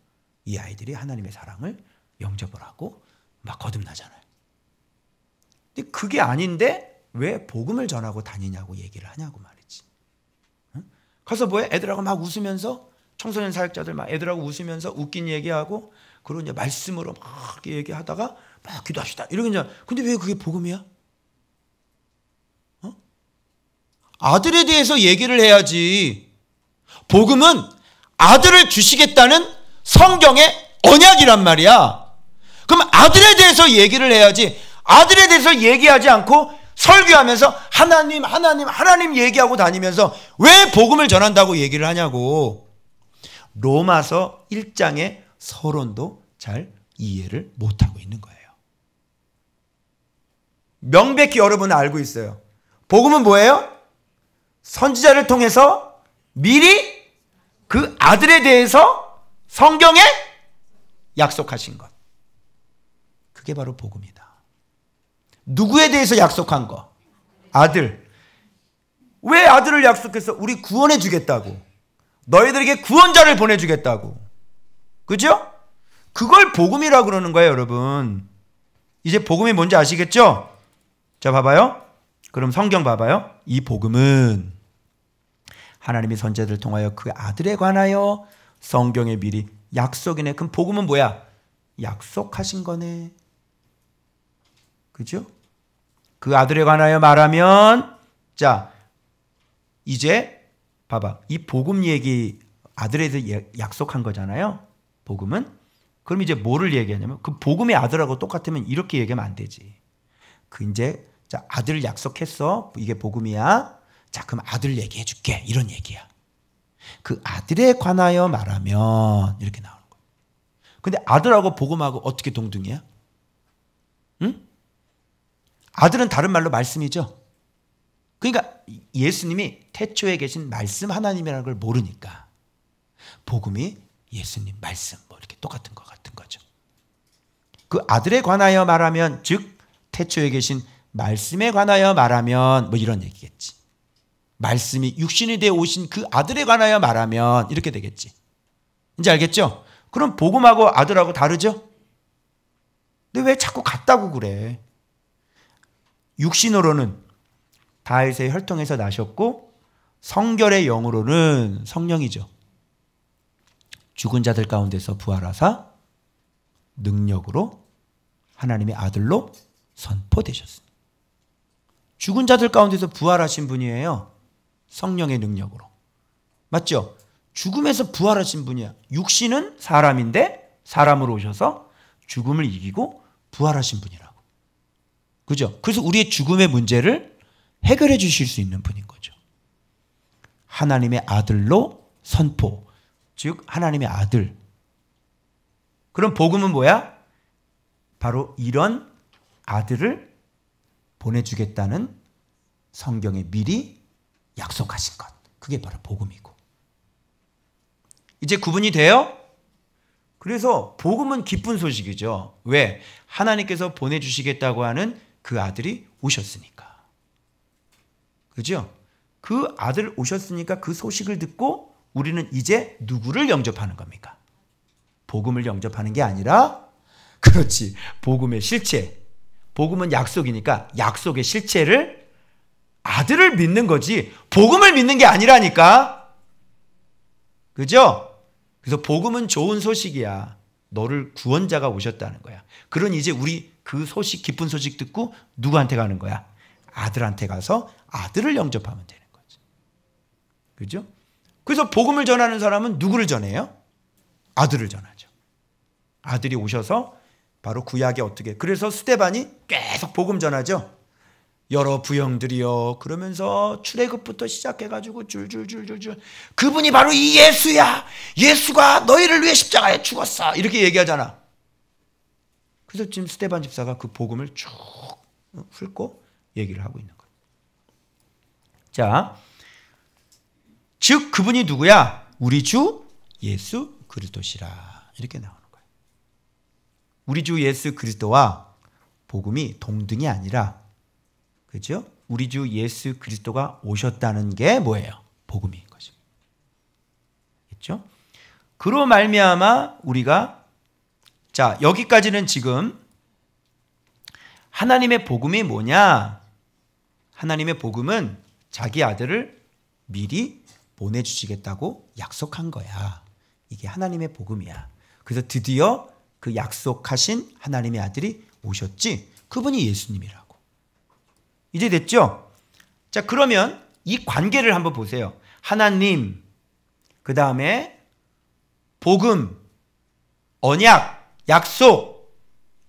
이 아이들이 하나님의 사랑을 영접을 하고 막 거듭나잖아요. 근데 그게 아닌데 왜 복음을 전하고 다니냐고 얘기를 하냐고 말이지. 응? 가서 뭐해? 애들하고 막 웃으면서 청소년 사역자들 막 애들하고 웃으면서 웃긴 얘기하고 그리고 이제 말씀으로 막 얘기하다가 막 기도합시다. 이러고 이제 근데 왜 그게 복음이야? 아들에 대해서 얘기를 해야지. 복음은 아들을 주시겠다는 성경의 언약이란 말이야. 그럼 아들에 대해서 얘기를 해야지. 아들에 대해서 얘기하지 않고 설교하면서 하나님 얘기하고 다니면서 왜 복음을 전한다고 얘기를 하냐고. 로마서 1장의 서론도 잘 이해를 못하고 있는 거예요. 명백히 여러분은 알고 있어요. 복음은 뭐예요? 선지자를 통해서 미리 그 아들에 대해서 성경에 약속하신 것. 그게 바로 복음이다. 누구에 대해서 약속한 거? 아들. 왜 아들을 약속해서 우리 구원해 주겠다고. 너희들에게 구원자를 보내주겠다고. 그죠? 그걸 복음이라고 그러는 거예요, 여러분. 이제 복음이 뭔지 아시겠죠? 자, 봐봐요. 그럼 성경 봐봐요. 이 복음은 하나님이 선지자들을 통하여 그 아들에 관하여 성경에 미리 약속이네. 그럼 복음은 뭐야? 약속하신 거네. 그죠? 그 아들에 관하여 말하면, 자, 이제 봐봐. 이 복음 얘기, 아들에 대해서 약속한 거잖아요. 복음은. 그럼 이제 뭐를 얘기하냐면, 그 복음의 아들하고 똑같으면 이렇게 얘기하면 안 되지. 그 이제, 자, 아들 약속했어. 이게 복음이야. 자, 그럼 아들 얘기해 줄게. 이런 얘기야. 그 아들에 관하여 말하면 이렇게 나오는 거야. 근데 아들하고 복음하고 어떻게 동등이야? 응? 아들은 다른 말로 말씀이죠. 그러니까 예수님이 태초에 계신 말씀 하나님이라는 걸 모르니까 복음이 예수님 말씀 뭐 이렇게 똑같은 것 같은 거죠. 그 아들에 관하여 말하면 즉 태초에 계신 말씀에 관하여 말하면 뭐 이런 얘기겠지. 말씀이 육신이 되어 오신 그 아들에 관하여 말하면 이렇게 되겠지. 이제 알겠죠? 그럼 복음하고 아들하고 다르죠? 근데 왜 자꾸 같다고 그래? 육신으로는 다윗의 혈통에서 나셨고 성결의 영으로는 성령이죠. 죽은 자들 가운데서 부활하사 능력으로 하나님의 아들로 선포되셨습니다. 죽은 자들 가운데서 부활하신 분이에요. 성령의 능력으로. 맞죠? 죽음에서 부활하신 분이야. 육신은 사람인데 사람으로 오셔서 죽음을 이기고 부활하신 분이라고. 그죠? 그래서 우리의 죽음의 문제를 해결해 주실 수 있는 분인 거죠. 하나님의 아들로 선포. 즉 하나님의 아들. 그럼 복음은 뭐야? 바로 이런 아들을 보내주겠다는 성경에 미리 약속하신 것. 그게 바로 복음이고. 이제 구분이 돼요? 그래서 복음은 기쁜 소식이죠. 왜? 하나님께서 보내주시겠다고 하는 그 아들이 오셨으니까. 그죠? 그 아들 오셨으니까 그 소식을 듣고 우리는 이제 누구를 영접하는 겁니까? 복음을 영접하는 게 아니라, 그렇지, 복음의 실체. 복음은 약속이니까 약속의 실체를 아들을 믿는 거지 복음을 믿는 게 아니라니까. 그죠? 그래서 복음은 좋은 소식이야. 너를 구원자가 오셨다는 거야. 그러니 이제 우리 그 소식, 기쁜 소식 듣고 누구한테 가는 거야? 아들한테 가서 아들을 영접하면 되는 거지. 그죠? 그래서 복음을 전하는 사람은 누구를 전해요? 아들을 전하죠. 아들이 오셔서 바로 구약에 어떻게, 그래서 스데반이 계속 복음 전하죠. 여러 부형들이요. 그러면서 출애굽부터 시작해가지고 줄줄줄줄줄. 그분이 바로 이 예수야. 예수가 너희를 위해 십자가에 죽었어. 이렇게 얘기하잖아. 그래서 지금 스데반 집사가 그 복음을 쭉 훑고 얘기를 하고 있는 거예요. 자, 즉 그분이 누구야? 우리 주 예수 그리스도시라. 이렇게 나오는 거예요. 우리 주 예수 그리스도와 복음이 동등이 아니라, 그죠? 우리 주 예수 그리스도가 오셨다는 게 뭐예요? 복음인 거죠. 그렇죠? 그로 말미암아 우리가, 자, 여기까지는 지금 하나님의 복음이 뭐냐? 하나님의 복음은 자기 아들을 미리 보내주시겠다고 약속한 거야. 이게 하나님의 복음이야. 그래서 드디어 그 약속하신 하나님의 아들이 오셨지. 그분이 예수님이라고. 이제 됐죠? 자, 그러면 이 관계를 한번 보세요. 하나님, 그 다음에 복음, 언약, 약속,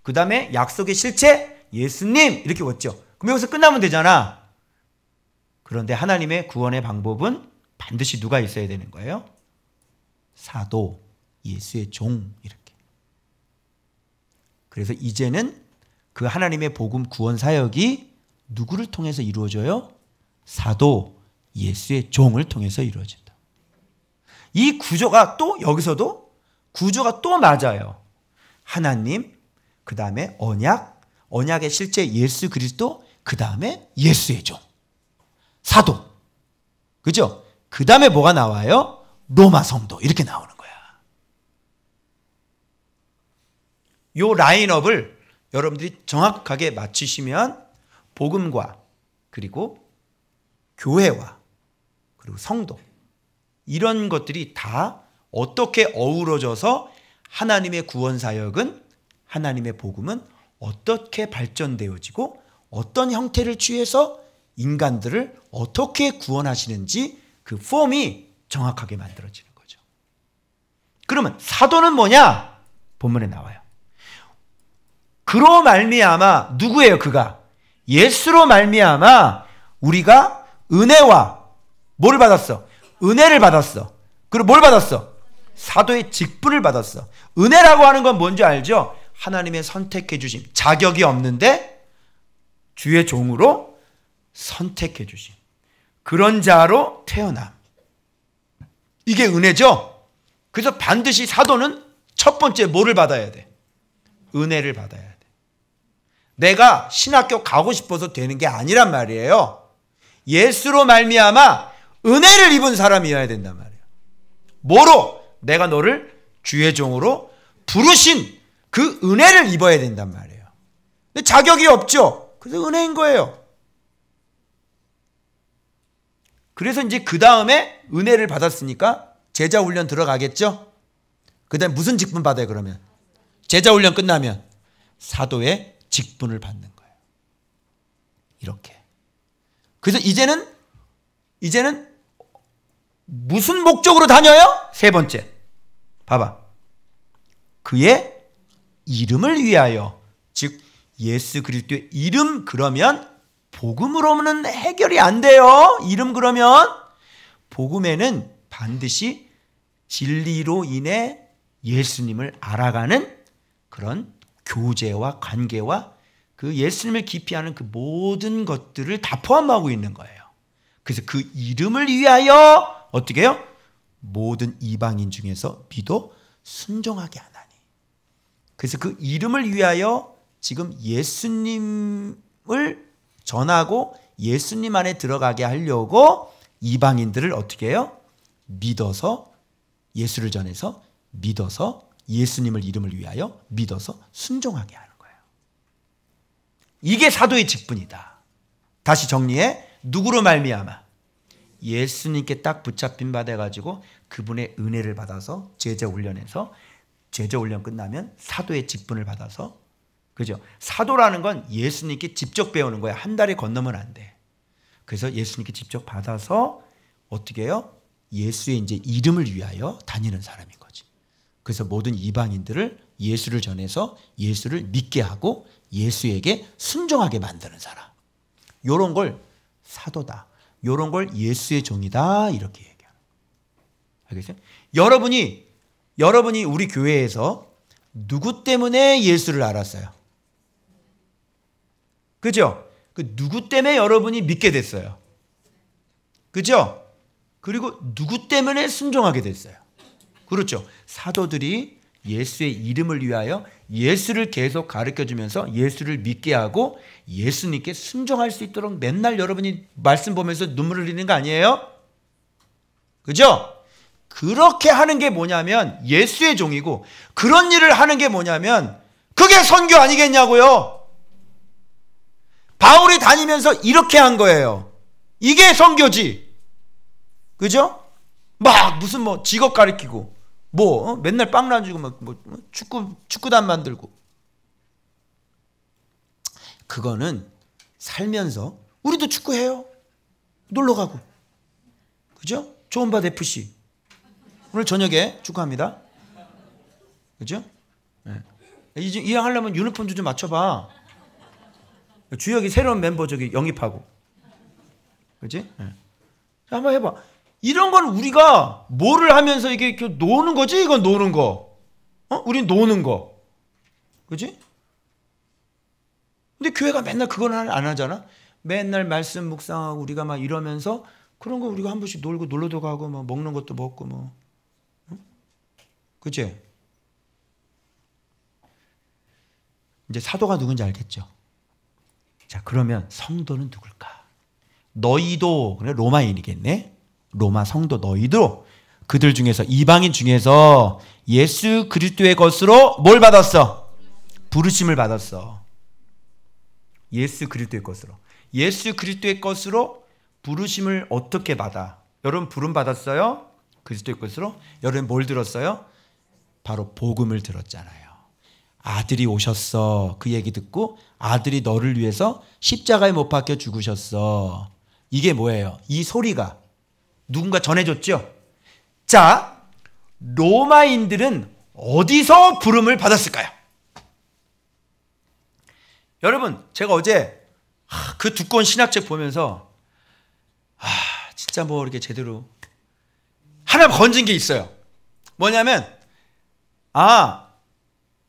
그 다음에 약속의 실체, 예수님, 이렇게 왔죠. 그럼 여기서 끝나면 되잖아. 그런데 하나님의 구원의 방법은 반드시 누가 있어야 되는 거예요? 사도, 예수의 종, 이렇게. 그래서 이제는 그 하나님의 복음 구원 사역이 누구를 통해서 이루어져요? 사도, 예수의 종을 통해서 이루어진다. 이 구조가 또 여기서도 구조가 또 맞아요. 하나님, 그 다음에 언약, 언약의 실제 예수 그리스도, 그 다음에 예수의 종, 사도. 그죠? 그 다음에 뭐가 나와요? 로마 성도 이렇게 나오는 거야. 요 라인업을 여러분들이 정확하게 맞추시면 복음과 그리고 교회와 그리고 성도 이런 것들이 다 어떻게 어우러져서 하나님의 구원 사역은 하나님의 복음은 어떻게 발전되어지고 어떤 형태를 취해서 인간들을 어떻게 구원하시는지 그 폼이 정확하게 만들어지는 거죠. 그러면 사도는 뭐냐? 본문에 나와요. 그로 말미암아 누구예요? 그가 예수로 말미암아 우리가 은혜와 뭐를 받았어? 은혜를 받았어. 그리고 뭘 받았어? 사도의 직분을 받았어. 은혜라고 하는 건 뭔지 알죠? 하나님의 선택해 주심. 자격이 없는데 주의 종으로 선택해 주심. 그런 자로 태어남. 이게 은혜죠? 그래서 반드시 사도는 첫 번째 뭐를 받아야 돼? 은혜를 받아야 돼. 내가 신학교 가고 싶어서 되는 게 아니란 말이에요. 예수로 말미암아 은혜를 입은 사람이어야 된단 말이에요. 뭐로? 내가 너를 주의 종으로 부르신 그 은혜를 입어야 된단 말이에요. 근데 자격이 없죠. 그래서 은혜인 거예요. 그래서 이제 그 다음에 은혜를 받았으니까 제자 훈련 들어가겠죠. 그 다음에 무슨 직분 받아요 그러면? 제자 훈련 끝나면 사도의 직분을 받는 거예요. 이렇게. 그래서 이제는 무슨 목적으로 다녀요? 세 번째. 봐봐. 그의 이름을 위하여. 즉 예수 그리스도의 이름 그러면 복음으로는 해결이 안 돼요. 이름 그러면 복음에는 반드시 진리로 인해 예수님을 알아가는 그런 교제와 관계와 그 예수님을 깊이 아는 그 모든 것들을 다 포함하고 있는 거예요. 그래서 그 이름을 위하여 어떻게 해요? 모든 이방인 중에서 믿어 순종하게 하나니. 그래서 그 이름을 위하여 지금 예수님을 전하고 예수님 안에 들어가게 하려고 이방인들을 어떻게 해요? 믿어서 예수를 전해서 믿어서 예수님을 이름을 위하여 믿어서 순종하게 하는 거예요. 이게 사도의 직분이다. 다시 정리해. 누구로 말미암아? 예수님께 딱 붙잡힌 바 돼가지고 그분의 은혜를 받아서 제자 훈련에서 제자 훈련 끝나면 사도의 직분을 받아서 그죠? 사도라는 건 예수님께 직접 배우는 거야. 한 달에 건너면 안 돼. 그래서 예수님께 직접 받아서 어떻게 해요? 예수의 이제 이름을 위하여 다니는 사람인 거지. 그래서 모든 이방인들을 예수를 전해서 예수를 믿게 하고 예수에게 순종하게 만드는 사람. 요런 걸 사도다. 요런 걸 예수의 종이다. 이렇게 얘기하는 거예요. 알겠어요? 여러분이 우리 교회에서 누구 때문에 예수를 알았어요? 그죠? 그 누구 때문에 여러분이 믿게 됐어요? 그죠? 그리고 누구 때문에 순종하게 됐어요? 그렇죠. 사도들이 예수의 이름을 위하여 예수를 계속 가르쳐주면서 예수를 믿게 하고 예수님께 순종할 수 있도록 맨날 여러분이 말씀 보면서 눈물을 흘리는 거 아니에요? 그죠? 그렇게 하는 게 뭐냐면 예수의 종이고 그런 일을 하는 게 뭐냐면 그게 선교 아니겠냐고요? 바울이 다니면서 이렇게 한 거예요. 이게 선교지. 그죠? 막 무슨 뭐 직업 가르치고 맨날 빵 나주고 축구단 만들고 그거는 살면서 우리도 축구해요. 놀러 가고. 그죠? 좋은밭 FC. 오늘 저녁에 축구합니다. 그죠? 네. 이왕 하려면 유니폼 좀 맞춰봐. 주혁이 새로운 멤버 영입하고. 그지? 네. 자, 한번 해봐. 이런 건 우리가 뭐를 하면서 이게 노는 거지? 이건 노는 거. 우린 노는 거. 그지? 근데 교회가 맨날 그건 안 하잖아? 맨날 말씀 묵상하고 우리가 막 이러면서 그런 거 우리가 한 번씩 놀고 놀러도 가고 뭐 먹는 것도 먹고 뭐. 그치? 이제 사도가 누군지 알겠죠? 자, 그러면 성도는 누굴까? 너희도, 그래, 로마인이겠네? 로마 성도 너희도 그들 중에서, 이방인 중에서 예수 그리스도의 것으로 뭘 받았어? 부르심을 받았어. 예수 그리스도의 것으로. 예수 그리스도의 것으로 부르심을 어떻게 받아? 여러분 부름 받았어요? 그리스도의 것으로? 여러분 뭘 들었어요? 바로 복음을 들었잖아요. 아들이 오셨어. 그 얘기 듣고 아들이 너를 위해서 십자가에 못 박혀 죽으셨어. 이게 뭐예요? 이 소리가 누군가 전해줬죠? 자, 로마인들은 어디서 부름을 받았을까요? 여러분, 제가 어제 그 두꺼운 신학책 보면서 진짜 뭐 이렇게 제대로 하나 건진 게 있어요. 뭐냐면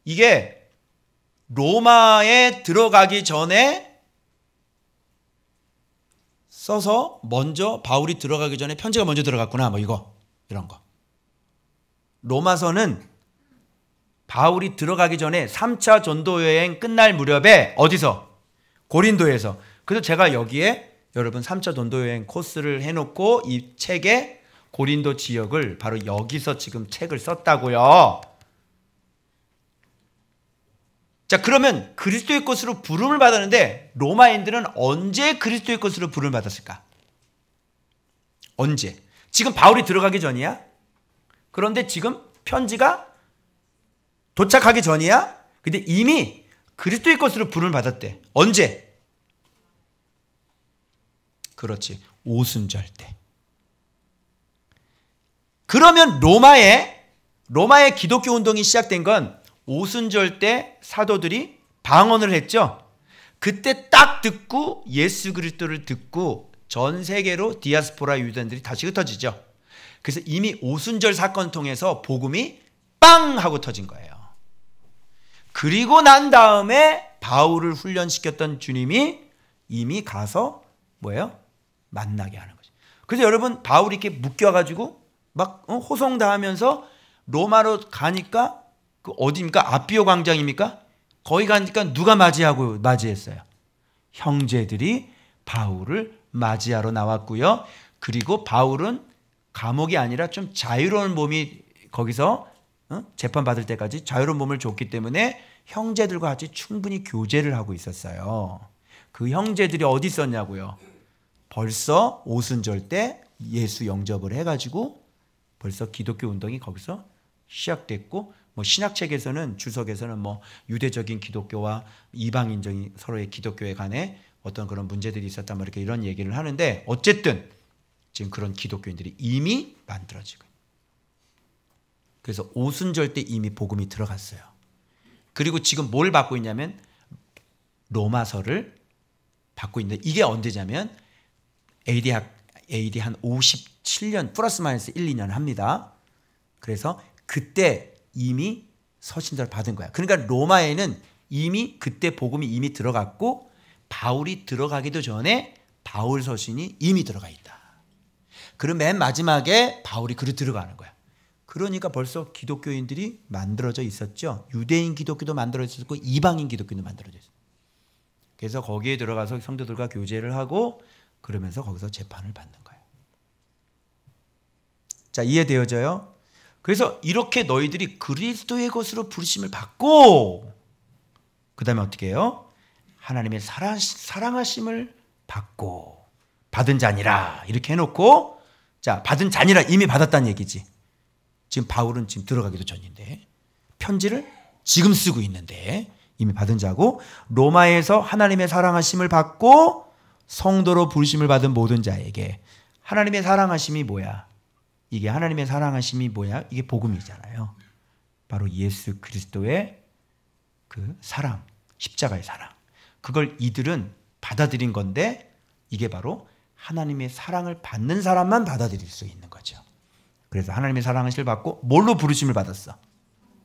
이게 로마에 들어가기 전에 써서 먼저 바울이 들어가기 전에 편지가 먼저 들어갔구나. 뭐 이런 거. 로마서는 바울이 들어가기 전에 3차 전도 여행 끝날 무렵에 어디서? 고린도에서. 그래서 제가 여기에 여러분 3차 전도 여행 코스를 해놓고 이 책에 고린도 지역을 바로 여기서 지금 책을 썼다고요. 자, 그러면 그리스도의 것으로 부름을 받았는데 로마인들은 언제 그리스도의 것으로 부름을 받았을까? 언제? 지금 바울이 들어가기 전이야? 그런데 지금 편지가 도착하기 전이야? 근데 이미 그리스도의 것으로 부름을 받았대. 언제? 그렇지. 오순절 때. 그러면 로마의 기독교 운동이 시작된 건 오순절 때 사도들이 방언을 했죠. 그때 딱 듣고 예수 그리스도를 듣고 전 세계로 디아스포라 유대인들이 다시 흩어지죠. 그래서 이미 오순절 사건 통해서 복음이 빵 하고 터진 거예요. 그리고 난 다음에 바울을 훈련시켰던 주님이 이미 가서 뭐예요? 만나게 하는 거죠. 그래서 여러분 바울이 이렇게 묶여가지고 막 호송다하면서 로마로 가니까 그 어디입니까? 아피오 광장입니까? 거기 가니까 누가 맞이했어요? 형제들이 바울을 맞이하러 나왔고요. 그리고 바울은 감옥이 아니라 좀 자유로운 몸이 거기서 재판받을 때까지 자유로운 몸을 줬기 때문에 형제들과 같이 충분히 교제를 하고 있었어요. 그 형제들이 어디 있었냐고요? 벌써 오순절 때 예수 영접을 해가지고 벌써 기독교 운동이 거기서 시작됐고, 뭐 신학책에서는 주석에서는 뭐 유대적인 기독교와 이방인적인 서로의 기독교에 관해 어떤 그런 문제들이 있었다, 뭐 이렇게 이런 얘기를 하는데, 어쨌든 지금 그런 기독교인들이 이미 만들어지고, 그래서 오순절 때 이미 복음이 들어갔어요. 그리고 지금 뭘 받고 있냐면 로마서를 받고 있는데, 이게 언제냐면 AD 한 57년 플러스 마이너스 1, 2년 합니다. 그래서 그때 이미 서신서를 받은 거야. 그러니까 로마에는 이미 그때 복음이 이미 들어갔고 바울이 들어가기도 전에 바울 서신이 이미 들어가 있다. 그럼 맨 마지막에 바울이 글을 들어가는 거야. 그러니까 벌써 기독교인들이 만들어져 있었죠. 유대인 기독교도 만들어져 있었고 이방인 기독교도 만들어져 있었어요. 그래서 거기에 들어가서 성도들과 교제를 하고 그러면서 거기서 재판을 받는 거예요. 자, 이해되어져요? 그래서 이렇게 너희들이 그리스도의 것으로 부르심을 받고 그 다음에 어떻게 해요? 하나님의 사랑하심을 받고 받은 자니라 이렇게 해놓고, 자, 받은 자니라 이미 받았다는 얘기지. 지금 바울은 지금 들어가기도 전인데 편지를 지금 쓰고 있는데 이미 받은 자고, 로마에서 하나님의 사랑하심을 받고 성도로 부르심을 받은 모든 자에게. 하나님의 사랑하심이 뭐야? 이게 하나님의 사랑하심이 뭐야? 이게 복음이잖아요. 바로 예수 그리스도의 그 사랑, 십자가의 사랑. 그걸 이들은 받아들인 건데 이게 바로 하나님의 사랑을 받는 사람만 받아들일 수 있는 거죠. 그래서 하나님의 사랑하심을 받고 뭘로 부르심을 받았어?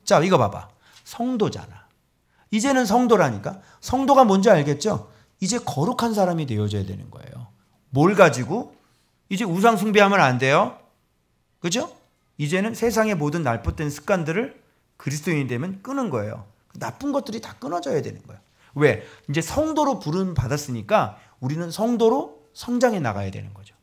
자, 이거 봐봐. 성도잖아. 이제는 성도라니까. 성도가 뭔지 알겠죠? 이제 거룩한 사람이 되어져야 되는 거예요. 뭘 가지고? 이제 우상 숭배하면 안 돼요. 그죠? 이제는 세상의 모든 날풋된 습관들을 그리스도인이 되면 끄는 거예요. 나쁜 것들이 다 끊어져야 되는 거예요. 왜? 이제 성도로 부름 받았으니까 우리는 성도로 성장해 나가야 되는 거죠.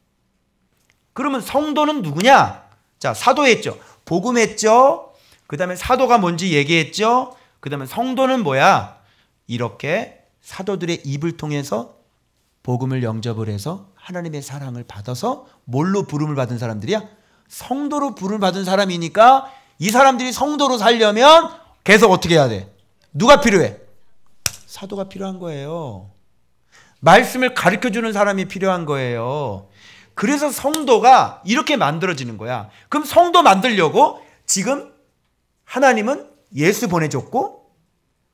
그러면 성도는 누구냐? 자, 자, 사도했죠. 복음했죠. 그 다음에 사도가 뭔지 얘기했죠. 그 다음에 성도는 뭐야? 이렇게 사도들의 입을 통해서 복음을 영접을 해서 하나님의 사랑을 받아서 뭘로 부름을 받은 사람들이야? 성도로 부름을 받은 사람이니까 이 사람들이 성도로 살려면 계속 어떻게 해야 돼? 누가 필요해? 사도가 필요한 거예요. 말씀을 가르쳐주는 사람이 필요한 거예요. 그래서 성도가 이렇게 만들어지는 거야. 그럼 성도 만들려고 지금 하나님은 예수 보내줬고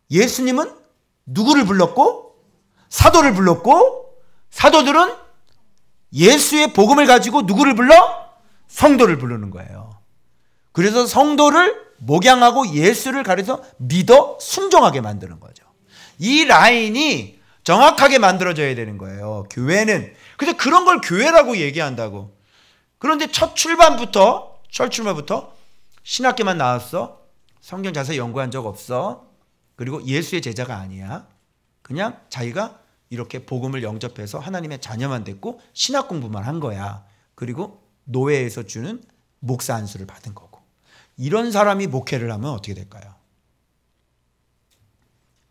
예수님은 누구를 불렀고 사도를 불렀고 사도들은 예수의 복음을 가지고 누구를 불러? 성도를 부르는 거예요. 그래서 성도를 목양하고 예수를 가르쳐 믿어 순종하게 만드는 거죠. 이 라인이 정확하게 만들어져야 되는 거예요. 교회는. 그래서 그런 걸 교회라고 얘기한다고. 그런데 첫 출발부터 신학교만 나왔어. 성경 자세히 연구한 적 없어. 그리고 예수의 제자가 아니야. 그냥 자기가 이렇게 복음을 영접해서 하나님의 자녀만 됐고 신학 공부만 한 거야. 그리고 노회에서 주는 목사 안수를 받은 거고. 이런 사람이 목회를 하면 어떻게 될까요?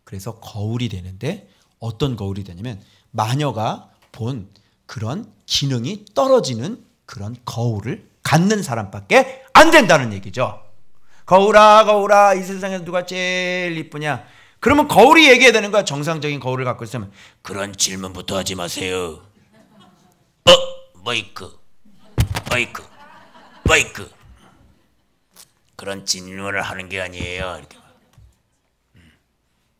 그래서 거울이 되는데 어떤 거울이 되냐면 마녀가 본 그런 기능이 떨어지는 그런 거울을 갖는 사람밖에 안 된다는 얘기죠. 거울아 거울아 이 세상에서 누가 제일 이쁘냐? 그러면 거울이 얘기해야 되는 거야. 정상적인 거울을 갖고 있으면 그런 질문부터 하지 마세요. 마이크 그런 질문을 하는 게 아니에요. 이렇게.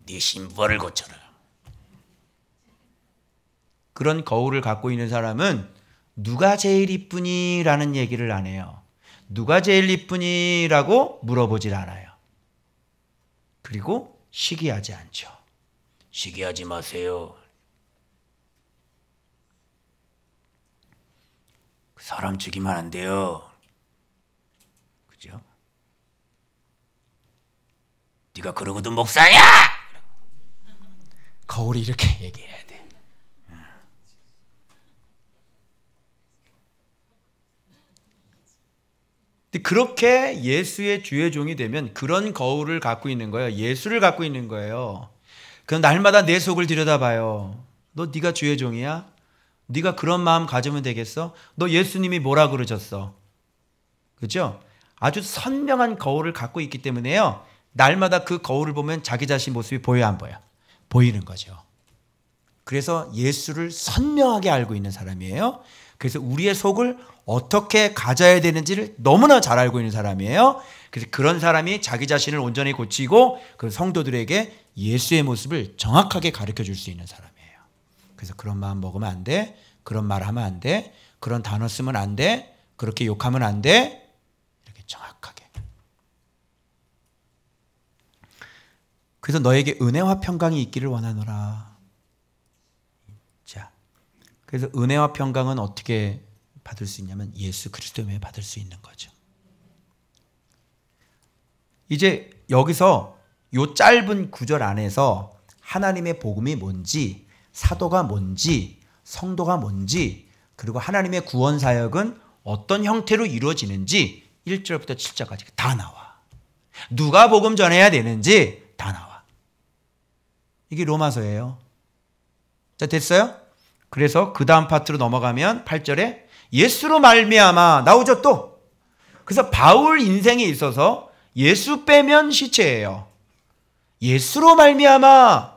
네 신부를 고쳐라. 그런 거울을 갖고 있는 사람은 누가 제일 이쁘니? 라는 얘기를 안 해요. 누가 제일 이쁘니? 라고 물어보질 않아요. 그리고 시기하지 않죠. 시기하지 마세요. 사람 죽이면 안 돼요. 그죠? 네가 그러고도 목사야! 거울이 이렇게 얘기해야 돼. 그렇게 예수의 주의 종이 되면 그런 거울을 갖고 있는 거예요. 예수를 갖고 있는 거예요. 그럼 날마다 내 속을 들여다봐요. 너 네가 주의 종이야? 네가 그런 마음 가지면 되겠어? 너 예수님이 뭐라 그러셨어? 그죠? 아주 선명한 거울을 갖고 있기 때문에요. 날마다 그 거울을 보면 자기 자신 모습이 보여 안 보여? 보이는 거죠. 그래서 예수를 선명하게 알고 있는 사람이에요. 그래서 우리의 속을 어떻게 가져야 되는지를 너무나 잘 알고 있는 사람이에요. 그래서 그런 사람이 자기 자신을 온전히 고치고 그 성도들에게 예수의 모습을 정확하게 가르쳐 줄 수 있는 사람이에요. 그래서 그런 마음 먹으면 안 돼. 그런 말 하면 안 돼. 그런 단어 쓰면 안 돼. 그렇게 욕하면 안 돼. 이렇게 정확하게. 그래서 너에게 은혜와 평강이 있기를 원하노라. 자, 그래서 은혜와 평강은 어떻게 받을 수 있냐면 예수 그리스도에 받을 수 있는 거죠. 이제 여기서 이 짧은 구절 안에서 하나님의 복음이 뭔지, 사도가 뭔지, 성도가 뭔지, 그리고 하나님의 구원 사역은 어떤 형태로 이루어지는지 1절부터 7절까지 다 나와. 누가 복음 전해야 되는지 다 나와. 이게 로마서예요. 자, 됐어요? 그래서 그 다음 파트로 넘어가면 8절에 예수로 말미암아 나오죠 또. 그래서 바울 인생에 있어서 예수 빼면 시체예요. 예수로 말미암아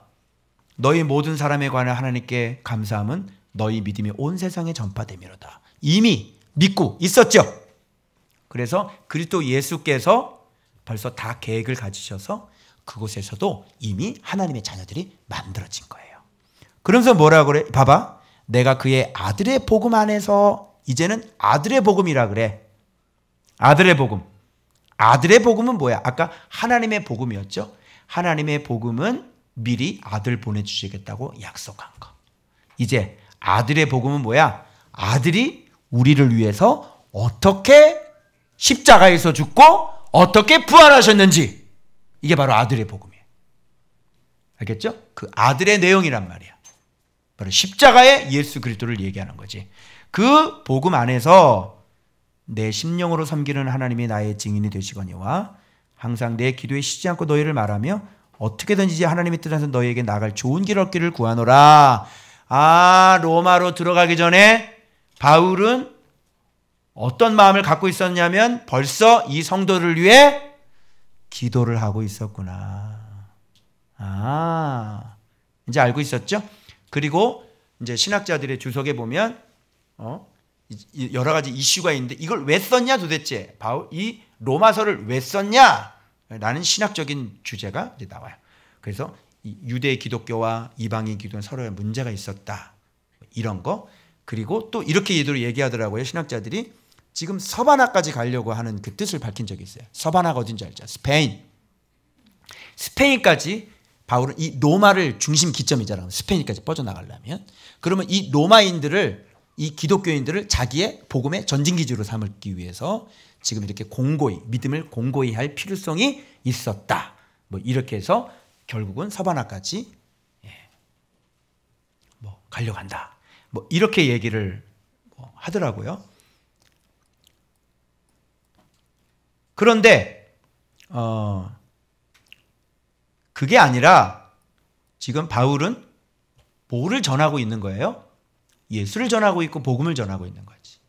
너희 모든 사람에 관해 하나님께 감사함은 너희 믿음이 온 세상에 전파됨이로다. 이미 믿고 있었죠. 그래서 그리스도 예수께서 벌써 다 계획을 가지셔서 그곳에서도 이미 하나님의 자녀들이 만들어진 거예요. 그러면서 뭐라고 그래? 봐봐. 내가 그의 아들의 복음 안에서 이제는 아들의 복음이라 그래. 아들의 복음. 아들의 복음은 뭐야? 아까 하나님의 복음이었죠. 하나님의 복음은 미리 아들 보내주시겠다고 약속한 거. 이제 아들의 복음은 뭐야? 아들이 우리를 위해서 어떻게 십자가에서 죽고 어떻게 부활하셨는지. 이게 바로 아들의 복음이에요. 알겠죠? 그 아들의 내용이란 말이야. 바로 십자가의 예수 그리스도를 얘기하는 거지. 그 복음 안에서 내 심령으로 섬기는 하나님이 나의 증인이 되시거니와 항상 내 기도에 쉬지 않고 너희를 말하며 어떻게든지 하나님의 뜻에서 너희에게 나갈 좋은 길 얻기를 구하노라. 로마로 들어가기 전에 바울은 어떤 마음을 갖고 있었냐면 벌써 이 성도를 위해 기도를 하고 있었구나. 이제 알고 있었죠? 그리고 이제 신학자들의 주석에 보면 여러 가지 이슈가 있는데 이걸 왜 썼냐 도대체 바울 이 로마서를 왜 썼냐 라는 신학적인 주제가 이제 나와요. 그래서 유대 기독교와 이방인 기독교는 서로의 문제가 있었다 이런 거. 그리고 또 이렇게 얘기하더라고요. 신학자들이 지금 서바나까지 가려고 하는 그 뜻을 밝힌 적이 있어요. 서바나가 어딘지 알죠? 스페인까지 바울은 이 로마를 중심 기점이잖아요. 스페인까지 뻗어나가려면. 그러면 이 로마인들을 이 기독교인들을 자기의 복음의 전진기지로 삼기 위해서 지금 이렇게 공고히 믿음을 공고히 할 필요성이 있었다. 뭐 이렇게 해서 결국은 서바나까지 가려고 한다. 뭐 이렇게 얘기를 하더라고요. 그런데 그게 아니라 지금 바울은 뭐를 전하고 있는 거예요? 예수를 전하고 있고 복음을 전하고 있는 거지.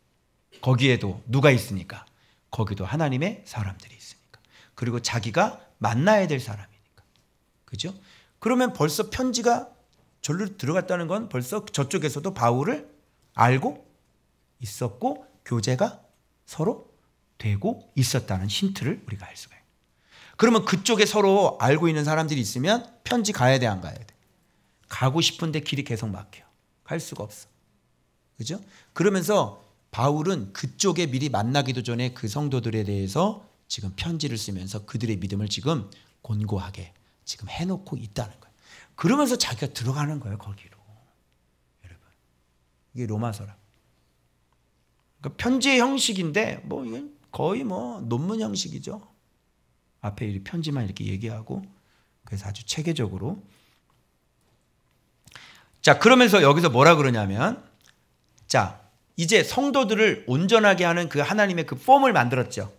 거기에도 누가 있으니까? 거기도 하나님의 사람들이 있으니까. 그리고 자기가 만나야 될 사람이니까. 그죠? 그러면 벌써 편지가 절로 들어갔다는 건 벌써 저쪽에서도 바울을 알고 있었고 교제가 서로 되고 있었다는 힌트를 우리가 알 수가 있어요. 그러면 그쪽에 서로 알고 있는 사람들이 있으면 편지 가야 돼, 안 가야 돼? 가고 싶은데 길이 계속 막혀. 갈 수가 없어. 그죠? 그러면서 바울은 그쪽에 미리 만나기도 전에 그 성도들에 대해서 지금 편지를 쓰면서 그들의 믿음을 지금 곤고하게 지금 해놓고 있다는 거예요. 그러면서 자기가 들어가는 거예요, 거기로. 여러분. 이게 로마서라. 그러니까 편지의 형식인데 뭐 이건 거의 뭐 논문 형식이죠. 앞에 이 편지만 이렇게 얘기하고 그래서 아주 체계적으로. 자, 그러면서 여기서 뭐라 그러냐면 자, 이제 성도들을 온전하게 하는 그 하나님의 그 폼을 만들었죠.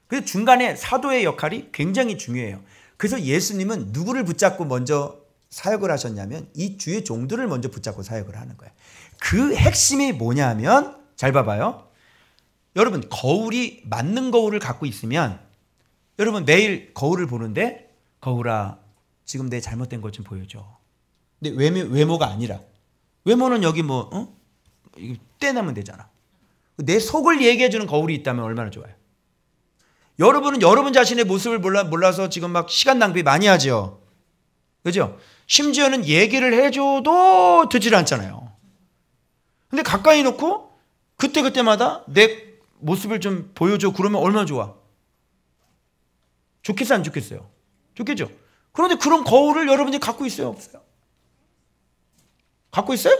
그래서 중간에 사도의 역할이 굉장히 중요해요. 그래서 예수님은 누구를 붙잡고 먼저 사역을 하셨냐면 이 주의 종들을 먼저 붙잡고 사역을 하는 거예요. 그 핵심이 뭐냐면 잘 봐봐요. 여러분 거울이 맞는 거울을 갖고 있으면 여러분 매일 거울을 보는데 거울아 지금 내 잘못된 것 좀 보여줘. 근데 외모가 아니라 외모는 여기 뭐 이거 떼내면 되잖아. 내 속을 얘기해 주는 거울이 있다면 얼마나 좋아요. 여러분은 여러분 자신의 모습을 몰라서 지금 막 시간 낭비 많이 하죠. 그죠? 심지어는 얘기를 해줘도 듣질 않잖아요. 근데 가까이 놓고 그때마다 내 모습을 좀 보여줘. 그러면 얼마나 좋아. 좋겠어요? 안 좋겠어요? 좋겠죠? 그런데 그런 거울을 여러분이 갖고 있어요? 없어요? 갖고 있어요?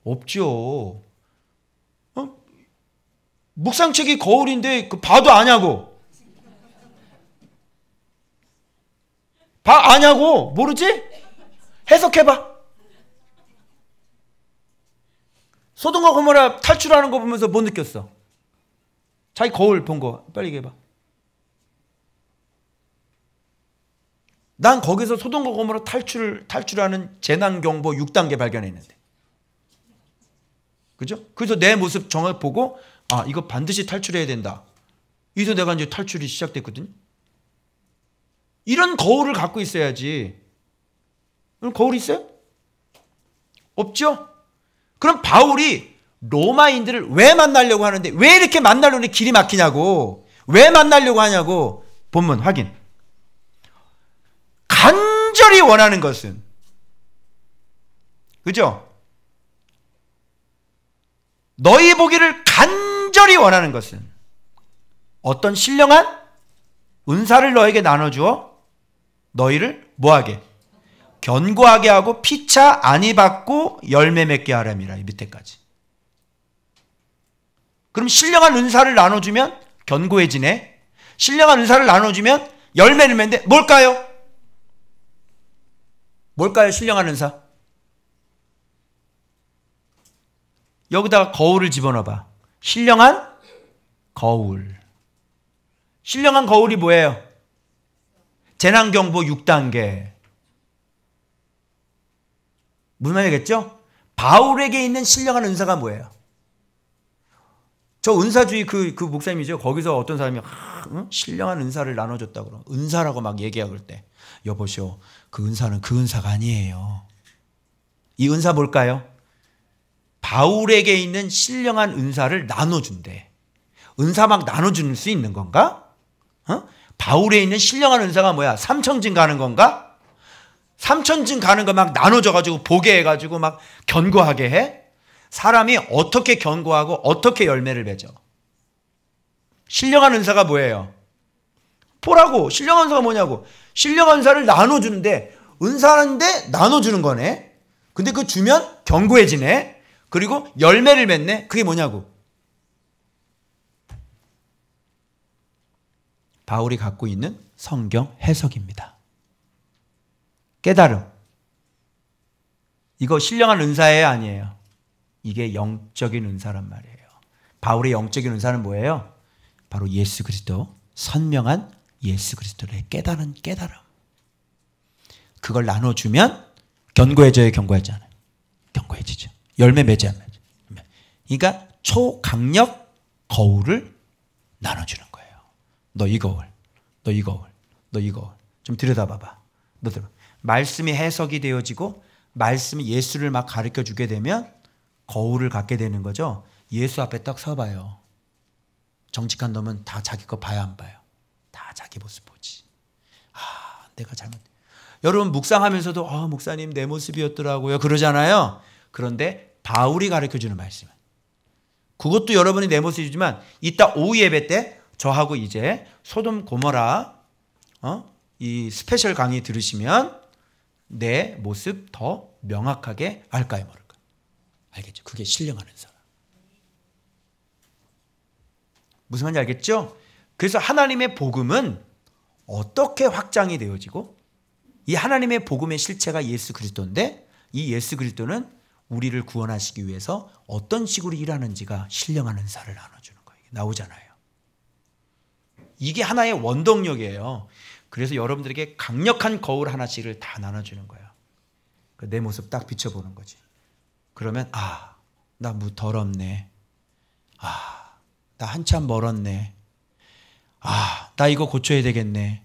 없죠. 묵상책이 거울인데 봐도 아냐고. 아냐고. 모르지? 해석해봐. 소돔과 고모라 탈출하는 거 보면서 뭐 느꼈어? 자기 거울 본 거 빨리 얘기해봐. 난 거기서 소돔과 고모라 탈출하는 재난경보 6단계 발견했는데. 그죠? 그래서 내 모습 정확히 보고 이거 반드시 탈출해야 된다. 이래서 내가 이제 탈출이 시작됐거든. 이런 거울을 갖고 있어야지. 그럼 거울 있어요? 없죠? 그럼 바울이 로마인들을 왜 만나려고 하는데 왜 이렇게 만나려고 길이 막히냐고. 왜 만나려고 하냐고. 본문 확인. 간절히 원하는 것은 그죠? 너희 보기를 간절히 원하는 것은 어떤 신령한 은사를 너에게 나눠주어 너희를 뭐하게? 견고하게 하고 피차 안이 받고 열매 맺게 하람이라. 이 밑에까지. 그럼 신령한 은사를 나눠주면 견고해지네. 신령한 은사를 나눠주면 열매를 맺는데 뭘까요? 뭘까요? 신령한 은사. 여기다가 거울을 집어넣어봐. 신령한 거울. 신령한 거울이 뭐예요? 재난경보 6단계. 무슨 말이겠죠? 바울에게 있는 신령한 은사가 뭐예요? 저 은사주의 그 목사님이죠. 거기서 어떤 사람이 신령한 은사를 나눠줬다고 그러. 은사라고 막 얘기할 때 여보시오, 그 은사는 그 은사가 아니에요. 이 은사 뭘까요? 바울에게 있는 신령한 은사를 나눠준대. 은사 막 나눠줄 수 있는 건가? 바울에 있는 신령한 은사가 뭐야? 삼천진 가는 건가? 삼천진 가는 거 막 나눠줘가지고 보게 해가지고 막 견고하게 해? 사람이 어떻게 견고하고 어떻게 열매를 맺어? 신령한 은사가 뭐예요? 보라고. 신령한 은사가 뭐냐고. 신령한 은사를 나눠주는데, 은사인데 나눠주는 거네. 근데 그 주면 견고해지네. 그리고 열매를 맺네. 그게 뭐냐고. 바울이 갖고 있는 성경 해석입니다. 깨달음. 이거 신령한 은사예요, 아니에요? 이게 영적인 은사란 말이에요. 바울의 영적인 은사는 뭐예요? 바로 예수 그리스도, 선명한 예수 그리스도를 깨달은 깨달음. 그걸 나눠주면 견고해져요, 견고하지 않아요? 견고해지죠. 열매 맺지 않아요. 그러니까 초강력 거울을 나눠주는 거예요. 너 이 거울, 너 이 거울, 너 이 거울. 좀 들여다봐봐. 너 들어. 말씀이 해석이 되어지고 말씀이 예수를 막 가르쳐 주게 되면 거울을 갖게 되는 거죠. 예수 앞에 딱 서봐요. 정직한 놈은 다 자기 거 봐야 안 봐요. 다 자기 모습 보지. 아, 내가 잘못. 여러분 묵상하면서도 목사님 내 모습이었더라고요. 그러잖아요. 그런데 바울이 가르쳐주는 말씀은 그것도 여러분이 내 모습이지만 이따 오후 예배 때 저하고 이제 소돔 고모라 이 스페셜 강의 들으시면 내 모습 더 명확하게 알까요 모를까? 알겠죠? 그게 신령한 은사. 무슨 말인지 알겠죠? 그래서 하나님의 복음은 어떻게 확장이 되어지고 이 하나님의 복음의 실체가 예수 그리스도인데 이 예수 그리스도는 우리를 구원하시기 위해서 어떤 식으로 일하는지가 신령한 은사를 나눠주는 거예요. 나오잖아요. 이게 하나의 원동력이에요. 그래서 여러분들에게 강력한 거울 하나씩을 다 나눠주는 거예요. 내 모습 딱 비춰보는 거지. 그러면 나 더럽네. 나 한참 멀었네. 나 이거 고쳐야 되겠네.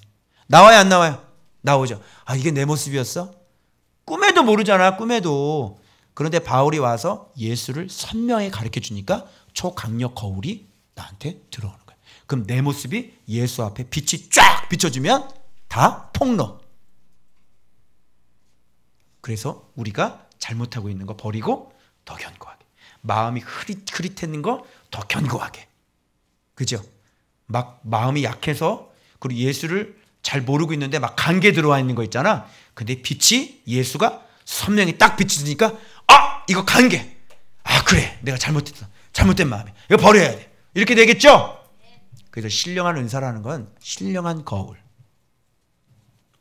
나와요, 안 나와요? 나오죠. 이게 내 모습이었어? 꿈에도 모르잖아, 꿈에도. 그런데 바울이 와서 예수를 선명히 가르쳐 주니까 초강력 거울이 나한테 들어오는 거야. 그럼 내 모습이 예수 앞에 빛이 쫙 비춰주면 다 폭로. 그래서 우리가 잘못하고 있는 거 버리고 더 견고하게. 마음이 흐릿했는 거 더 견고하게. 그죠? 막 마음이 약해서 그리고 예수를 잘 모르고 있는데 막 관계 들어와 있는 거 있잖아. 근데 빛이 예수가 선명히 딱 비치니까 이거 관계. 그래. 내가 잘못했어. 잘못된 마음이야. 이거 버려야 돼. 이렇게 되겠죠? 그래서 신령한 은사라는 건 신령한 거울.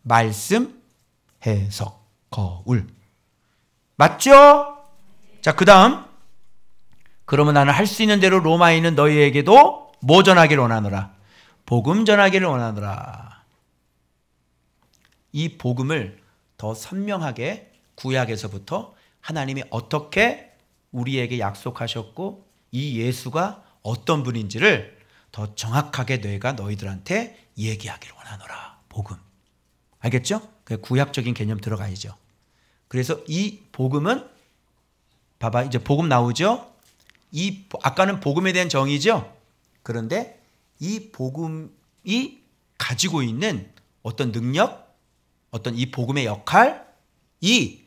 말씀, 해석, 거울. 맞죠? 자, 그 다음. 그러면 나는 할 수 있는 대로 로마에 있는 너희에게도 뭐 전하기를 원하노라? 복음 전하기를 원하노라. 이 복음을 더 선명하게 구약에서부터 하나님이 어떻게 우리에게 약속하셨고 이 예수가 어떤 분인지를 더 정확하게 내가 너희들한테 얘기하기를 원하노라. 복음. 알겠죠? 구약적인 개념 들어가야죠. 그래서 이 복음은 봐봐, 이제 복음 나오죠? 아까는 복음에 대한 정의죠? 그런데 이 복음이 가지고 있는 어떤 능력, 어떤 이 복음의 역할, 이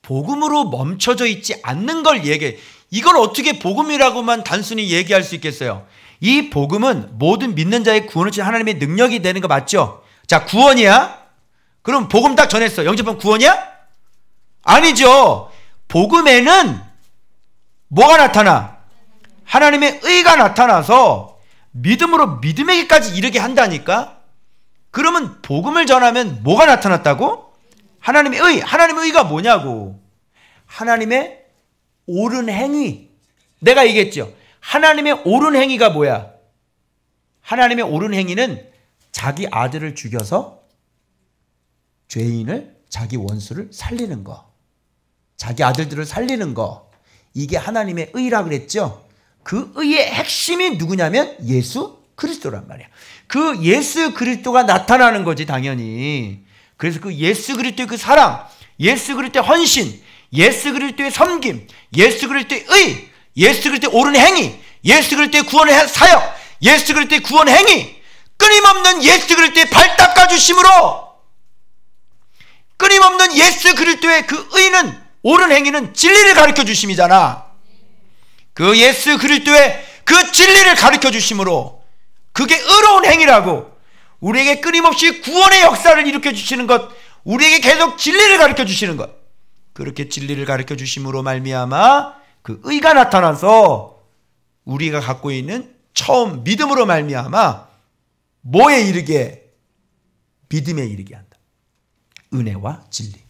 복음으로 멈춰져 있지 않는 걸 얘기해. 이걸 어떻게 복음이라고만 단순히 얘기할 수 있겠어요? 이 복음은 모든 믿는 자의 구원을 주신 하나님의 능력이 되는 거 맞죠? 자, 구원이야? 그럼 복음 딱 전했어. 영접하면 구원이야? 아니죠. 복음에는 뭐가 나타나? 하나님의 의가 나타나서 믿음으로 믿음에게까지 이르게 한다니까? 그러면 복음을 전하면 뭐가 나타났다고? 하나님의 의. 하나님의 의가 뭐냐고? 하나님의 옳은 행위. 내가 얘기했죠. 하나님의 옳은 행위가 뭐야? 하나님의 옳은 행위는 자기 아들을 죽여서 죄인을, 자기 원수를 살리는 거, 자기 아들들을 살리는 거, 이게 하나님의 의라 그랬죠. 그 의의 핵심이 누구냐면 예수 그리스도란 말이야. 그 예수 그리스도가 나타나는 거지 당연히. 그래서 그 예수 그리스도의 그 사랑, 예수 그리스도의 헌신, 예수 그리스도의 섬김, 예수 그리스도의 의, 예수 그리스도의 옳은 행위, 예수 그리스도의 구원의 사역, 예수 그리스도의 구원 행위, 끊임없는 예수 그리스도의 발 닦아주심으로, 끊임없는 예수 그리스도의 그 의는, 옳은 행위는 진리를 가르쳐 주심이잖아. 그 예수 그리스도의 그 진리를 가르쳐 주심으로, 그게 의로운 행위라고. 우리에게 끊임없이 구원의 역사를 일으켜 주시는 것, 우리에게 계속 진리를 가르쳐 주시는 것, 그렇게 진리를 가르쳐 주심으로 말미암아 그 의가 나타나서 우리가 갖고 있는 처음 믿음으로 말미암아 뭐에 이르게? 믿음에 이르게 한다. 은혜와 진리.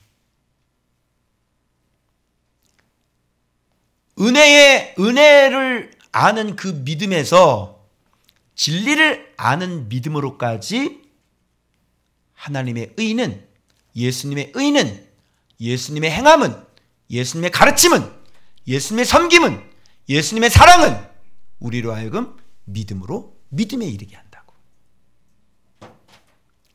은혜를 아는 그 믿음에서 진리를 아는 믿음으로까지 하나님의 의는, 예수님의 의는, 예수님의 행함은, 예수님의 가르침은, 예수님의 섬김은, 예수님의 사랑은 우리로 하여금 믿음으로 믿음에 이르게 한다고.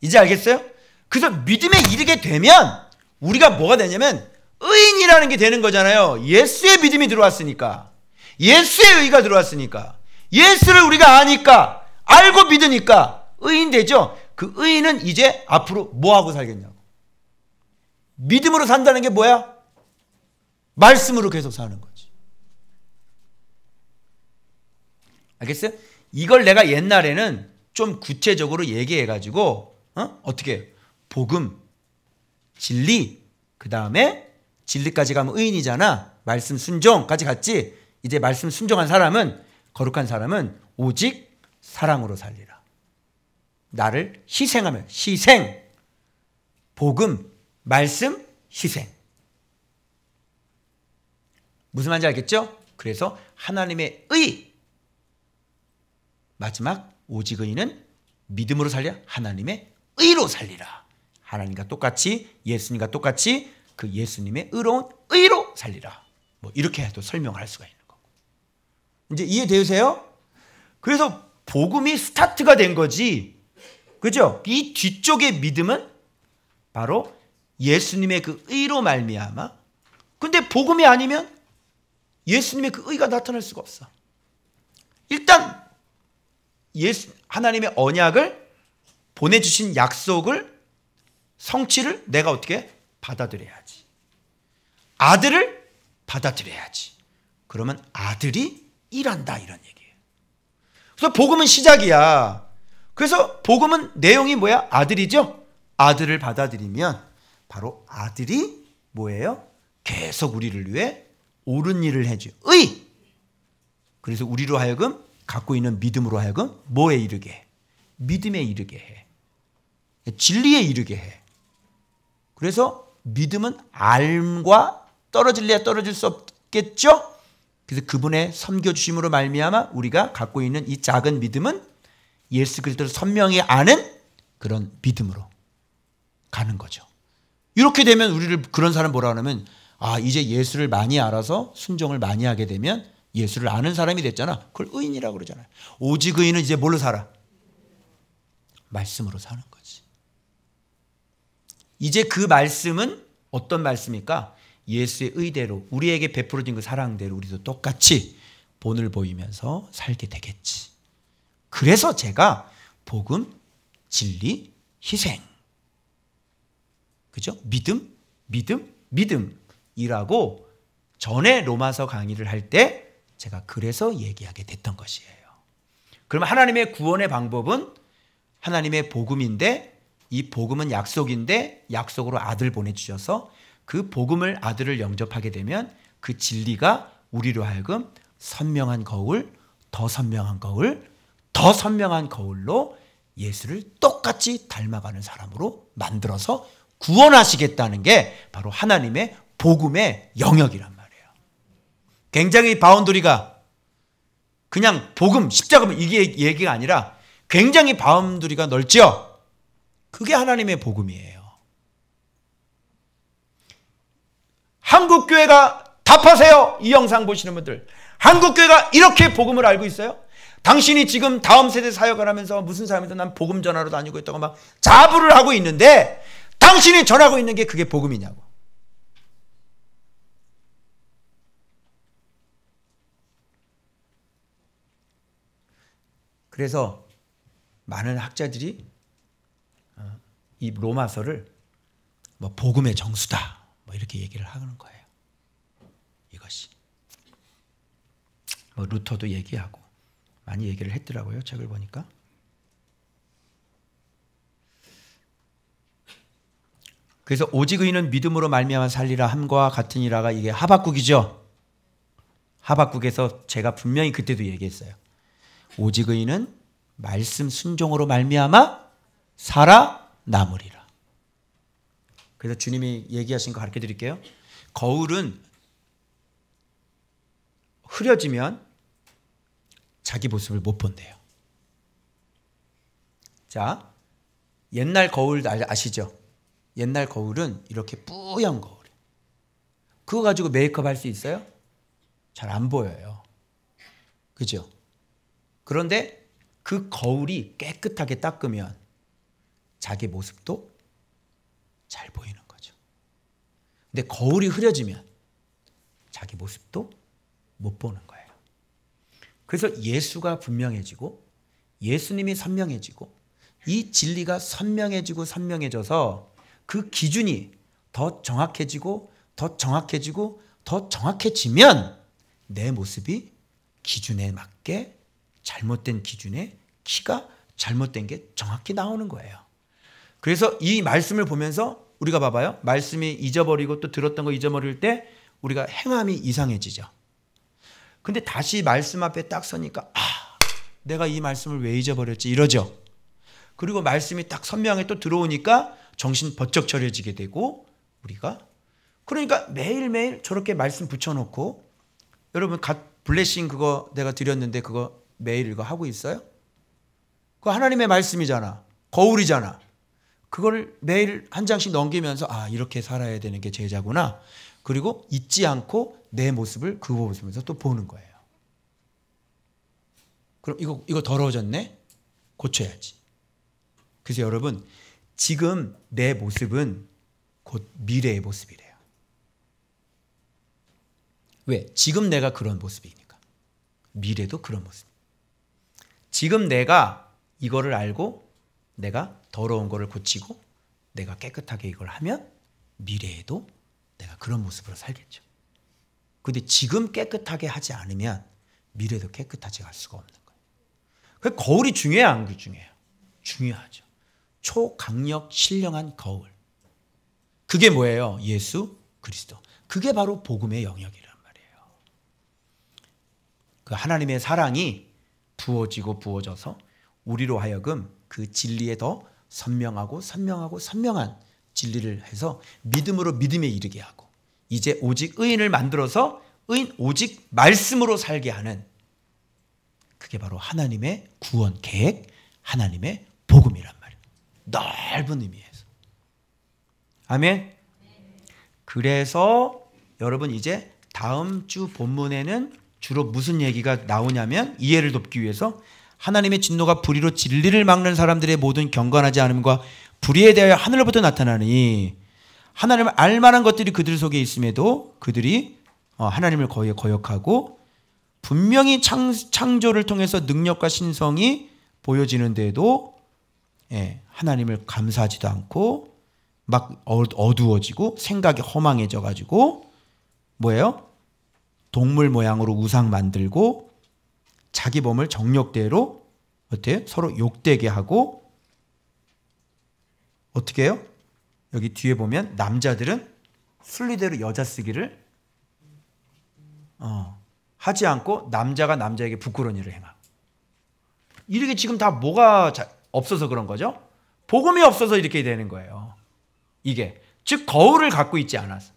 이제 알겠어요? 그래서 믿음에 이르게 되면 우리가 뭐가 되냐면 의인이라는 게 되는 거잖아요. 예수의 믿음이 들어왔으니까, 예수의 의가 들어왔으니까, 예수를 우리가 아니까, 알고 믿으니까 의인 되죠. 그 의인은 이제 앞으로 뭐하고 살겠냐고. 믿음으로 산다는 게 뭐야? 말씀으로 계속 사는 거지. 알겠어요? 이걸 내가 옛날에는 좀 구체적으로 얘기해가지고 어떻게 해요? 복음, 진리, 그 다음에 진리까지 가면 의인이잖아. 말씀 순종까지 갔지. 이제 말씀 순종한 사람은, 거룩한 사람은 오직 사랑으로 살리라. 나를 희생하면, 희생, 복음, 말씀, 희생. 무슨 말인지 알겠죠? 그래서 하나님의 의, 마지막 오직 의인은 믿음으로 살려 하나님의 의로 살리라. 하나님과 똑같이, 예수님과 똑같이 그 예수님의 의로운 의로 살리라. 뭐 이렇게 해도 설명할 수가 있는 거고. 이제 이해되세요? 그래서 복음이 스타트가 된 거지. 그죠? 이 뒤쪽의 믿음은 바로 예수님의 그 의로 말미암아. 근데 복음이 아니면 예수님의 그 의가 나타날 수가 없어. 일단 하나님의 언약을, 보내주신 약속을, 성취를 내가 어떻게 받아들여야지. 아들을 받아들여야지. 그러면 아들이 일한다, 이런 얘기예요. 그래서 복음은 시작이야. 그래서 복음은 내용이 뭐야? 아들이죠. 아들을 받아들이면 바로 아들이 뭐예요? 계속 우리를 위해 옳은 일을 해줘. 의! 그래서 우리로 하여금 갖고 있는 믿음으로 하여금 뭐에 이르게 해? 믿음에 이르게 해. 진리에 이르게 해. 그래서 믿음은 알과 떨어질래야 떨어질 수 없겠죠? 그래서 그분의 섬겨주심으로 말미암아 우리가 갖고 있는 이 작은 믿음은 예수 그리스도를 선명히 아는 그런 믿음으로 가는 거죠. 이렇게 되면 우리를, 그런 사람 뭐라 하냐면, 아, 이제 예수를 많이 알아서 순종을 많이 하게 되면 예수를 아는 사람이 됐잖아. 그걸 의인이라고 그러잖아요. 오직 의인은 이제 뭘로 살아? 말씀으로 사는 거지. 이제 그 말씀은 어떤 말씀입니까? 예수의 의대로, 우리에게 베풀어진 그 사랑대로 우리도 똑같이 본을 보이면서 살게 되겠지. 그래서 제가 복음, 진리, 희생, 그죠? 믿음, 믿음, 믿음이라고 전에 로마서 강의를 할 때 제가 그래서 얘기하게 됐던 것이에요. 그러면 하나님의 구원의 방법은 하나님의 복음인데, 이 복음은 약속인데 약속으로 아들 보내주셔서 그 복음을, 아들을 영접하게 되면 그 진리가 우리로 하여금 선명한 거울, 더 선명한 거울, 더 선명한 거울로 예수를 똑같이 닮아가는 사람으로 만들어서 구원하시겠다는 게 바로 하나님의 복음의 영역이란 말이에요. 굉장히 바운더리가 그냥 복음, 십자가면 이게 얘기가 아니라 굉장히 바운더리가 넓죠. 그게 하나님의 복음이에요. 한국교회가 답하세요. 이 영상 보시는 분들, 한국교회가 이렇게 복음을 알고 있어요? 당신이 지금 다음 세대 사역을 하면서 무슨 사람이든 난 복음 전하러 다니고 있다고 막 자부를 하고 있는데 당신이 전하고 있는 게 그게 복음이냐고. 그래서 많은 학자들이 이 로마서를 뭐 복음의 정수다 뭐 이렇게 얘기를 하는 거예요. 이것이 뭐 루터도 얘기하고 많이 얘기를 했더라고요. 책을 보니까. 그래서 오직 의인은 믿음으로 말미암아 살리라 함과 같으니라가 이게 하박국이죠. 하박국에서 제가 분명히 그때도 얘기했어요. 오직 의인은 말씀 순종으로 말미암아 살아남으리라. 그래서 주님이 얘기하신 거 가르쳐 드릴게요. 거울은 흐려지면 자기 모습을 못 본대요. 자, 옛날 거울 아시죠? 옛날 거울은 이렇게 뿌연 거울이에요. 그거 가지고 메이크업 할 수 있어요? 잘 안 보여요. 그죠? 그런데 그 거울이 깨끗하게 닦으면 자기 모습도 잘 보이는 거죠. 근데 거울이 흐려지면 자기 모습도 못 보는 거예요. 그래서 예수가 분명해지고 예수님이 선명해지고 이 진리가 선명해지고 선명해져서 그 기준이 더 정확해지고 더 정확해지고 더 정확해지면 내 모습이 기준에 맞게 잘못된 기준에 키가 잘못된 게 정확히 나오는 거예요. 그래서 이 말씀을 보면서 우리가 봐봐요. 말씀이 잊어버리고 또 들었던 거 잊어버릴 때 우리가 행함이 이상해지죠. 근데 다시 말씀 앞에 딱 서니까 내가 이 말씀을 왜 잊어버렸지 이러죠. 그리고 말씀이 딱 선명하게 또 들어오니까 정신 번쩍 차려지게 되고 우리가 그러니까 매일매일 저렇게 말씀 붙여놓고 여러분 갓 블레싱 그거 내가 드렸는데 그거 매일 이거 하고 있어요? 그거 하나님의 말씀이잖아. 거울이잖아. 그걸 매일 한 장씩 넘기면서 이렇게 살아야 되는 게 제자구나. 그리고 잊지 않고 내 모습을 그거 보면서 또 보는 거예요. 그럼 이거 더러워졌네? 고쳐야지. 그래서 여러분 지금 내 모습은 곧 미래의 모습이래요. 왜? 지금 내가 그런 모습이니까. 미래도 그런 모습. 지금 내가 이거를 알고 내가 더러운 거를 고치고 내가 깨끗하게 이걸 하면 미래에도 내가 그런 모습으로 살겠죠. 근데 지금 깨끗하게 하지 않으면 미래도 깨끗하게 갈 수가 없는 거예요. 그 거울이 중요해요, 안 중요해요? 중요하죠. 초강력 신령한 거울. 그게 뭐예요? 예수 그리스도. 그게 바로 복음의 영역이란 말이에요. 그 하나님의 사랑이 부어지고 부어져서 우리로 하여금 그 진리에 더 선명하고 선명하고 선명한 진리를 해서 믿음으로 믿음에 이르게 하고 이제 오직 의인을 만들어서 의인 오직 말씀으로 살게 하는 그게 바로 하나님의 구원 계획, 하나님의 복음이란 말이에요. 넓은 의미에서. 아멘. 그래서 여러분 이제 다음 주 본문에는 주로 무슨 얘기가 나오냐면 이해를 돕기 위해서 하나님의 진노가 불의로 진리를 막는 사람들의 모든 경건하지 않음과 불의에 대하여 하늘로부터 나타나니 하나님을 알만한 것들이 그들 속에 있음에도 그들이 하나님을 거역하고 분명히 창조를 통해서 능력과 신성이 보여지는데도 하나님을 감사하지도 않고 막 어두워지고 생각이 허망해져 가지고 뭐예요? 동물 모양으로 우상 만들고 자기 몸을 정욕대로 어때요? 서로 욕되게 하고 어떻게 해요? 여기 뒤에 보면 남자들은 순리대로 여자 쓰기를 하지 않고 남자가 남자에게 부끄러운 일을 행하고 이렇게 지금 다 뭐가 없어서 그런 거죠? 복음이 없어서 이렇게 되는 거예요. 이게 즉 거울을 갖고 있지 않아서.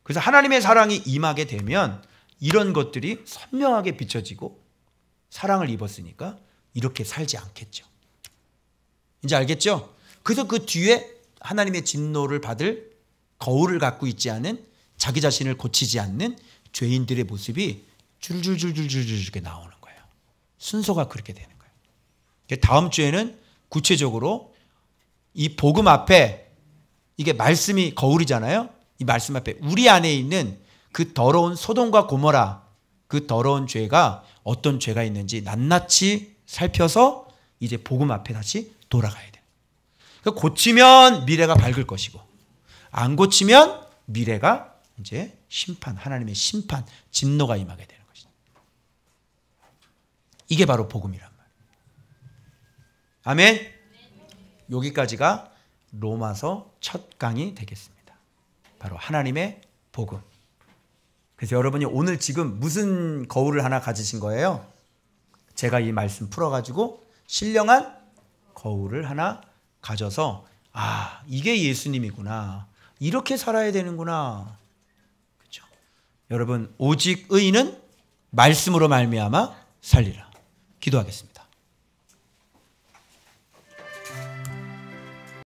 그래서 하나님의 사랑이 임하게 되면 이런 것들이 선명하게 비춰지고 사랑을 입었으니까 이렇게 살지 않겠죠. 이제 알겠죠? 그래서 그 뒤에 하나님의 진노를 받을 거울을 갖고 있지 않은, 자기 자신을 고치지 않는 죄인들의 모습이 줄줄줄줄줄줄게 나오는 거예요. 순서가 그렇게 되는 거예요. 다음 주에는 구체적으로 이 복음 앞에, 이게 말씀이 거울이잖아요. 이 말씀 앞에 우리 안에 있는 그 더러운 소돔과 고모라, 그 더러운 죄가 어떤 죄가 있는지 낱낱이 살펴서 이제 복음 앞에 다시 돌아가야 돼요. 고치면 미래가 밝을 것이고, 안 고치면 미래가 이제 심판, 하나님의 심판, 진노가 임하게 되는 것이죠. 이게 바로 복음이란 말이에요. 아멘. 여기까지가 로마서 첫 강의 되겠습니다. 바로 하나님의 복음. 그래서 여러분이 오늘 지금 무슨 거울을 하나 가지신 거예요? 제가 이 말씀 풀어가지고 신령한 거울을 하나 가져서, 아, 이게 예수님이구나, 이렇게 살아야 되는구나. 그렇죠? 여러분, 오직 의인은 말씀으로 말미암아 살리라. 기도하겠습니다.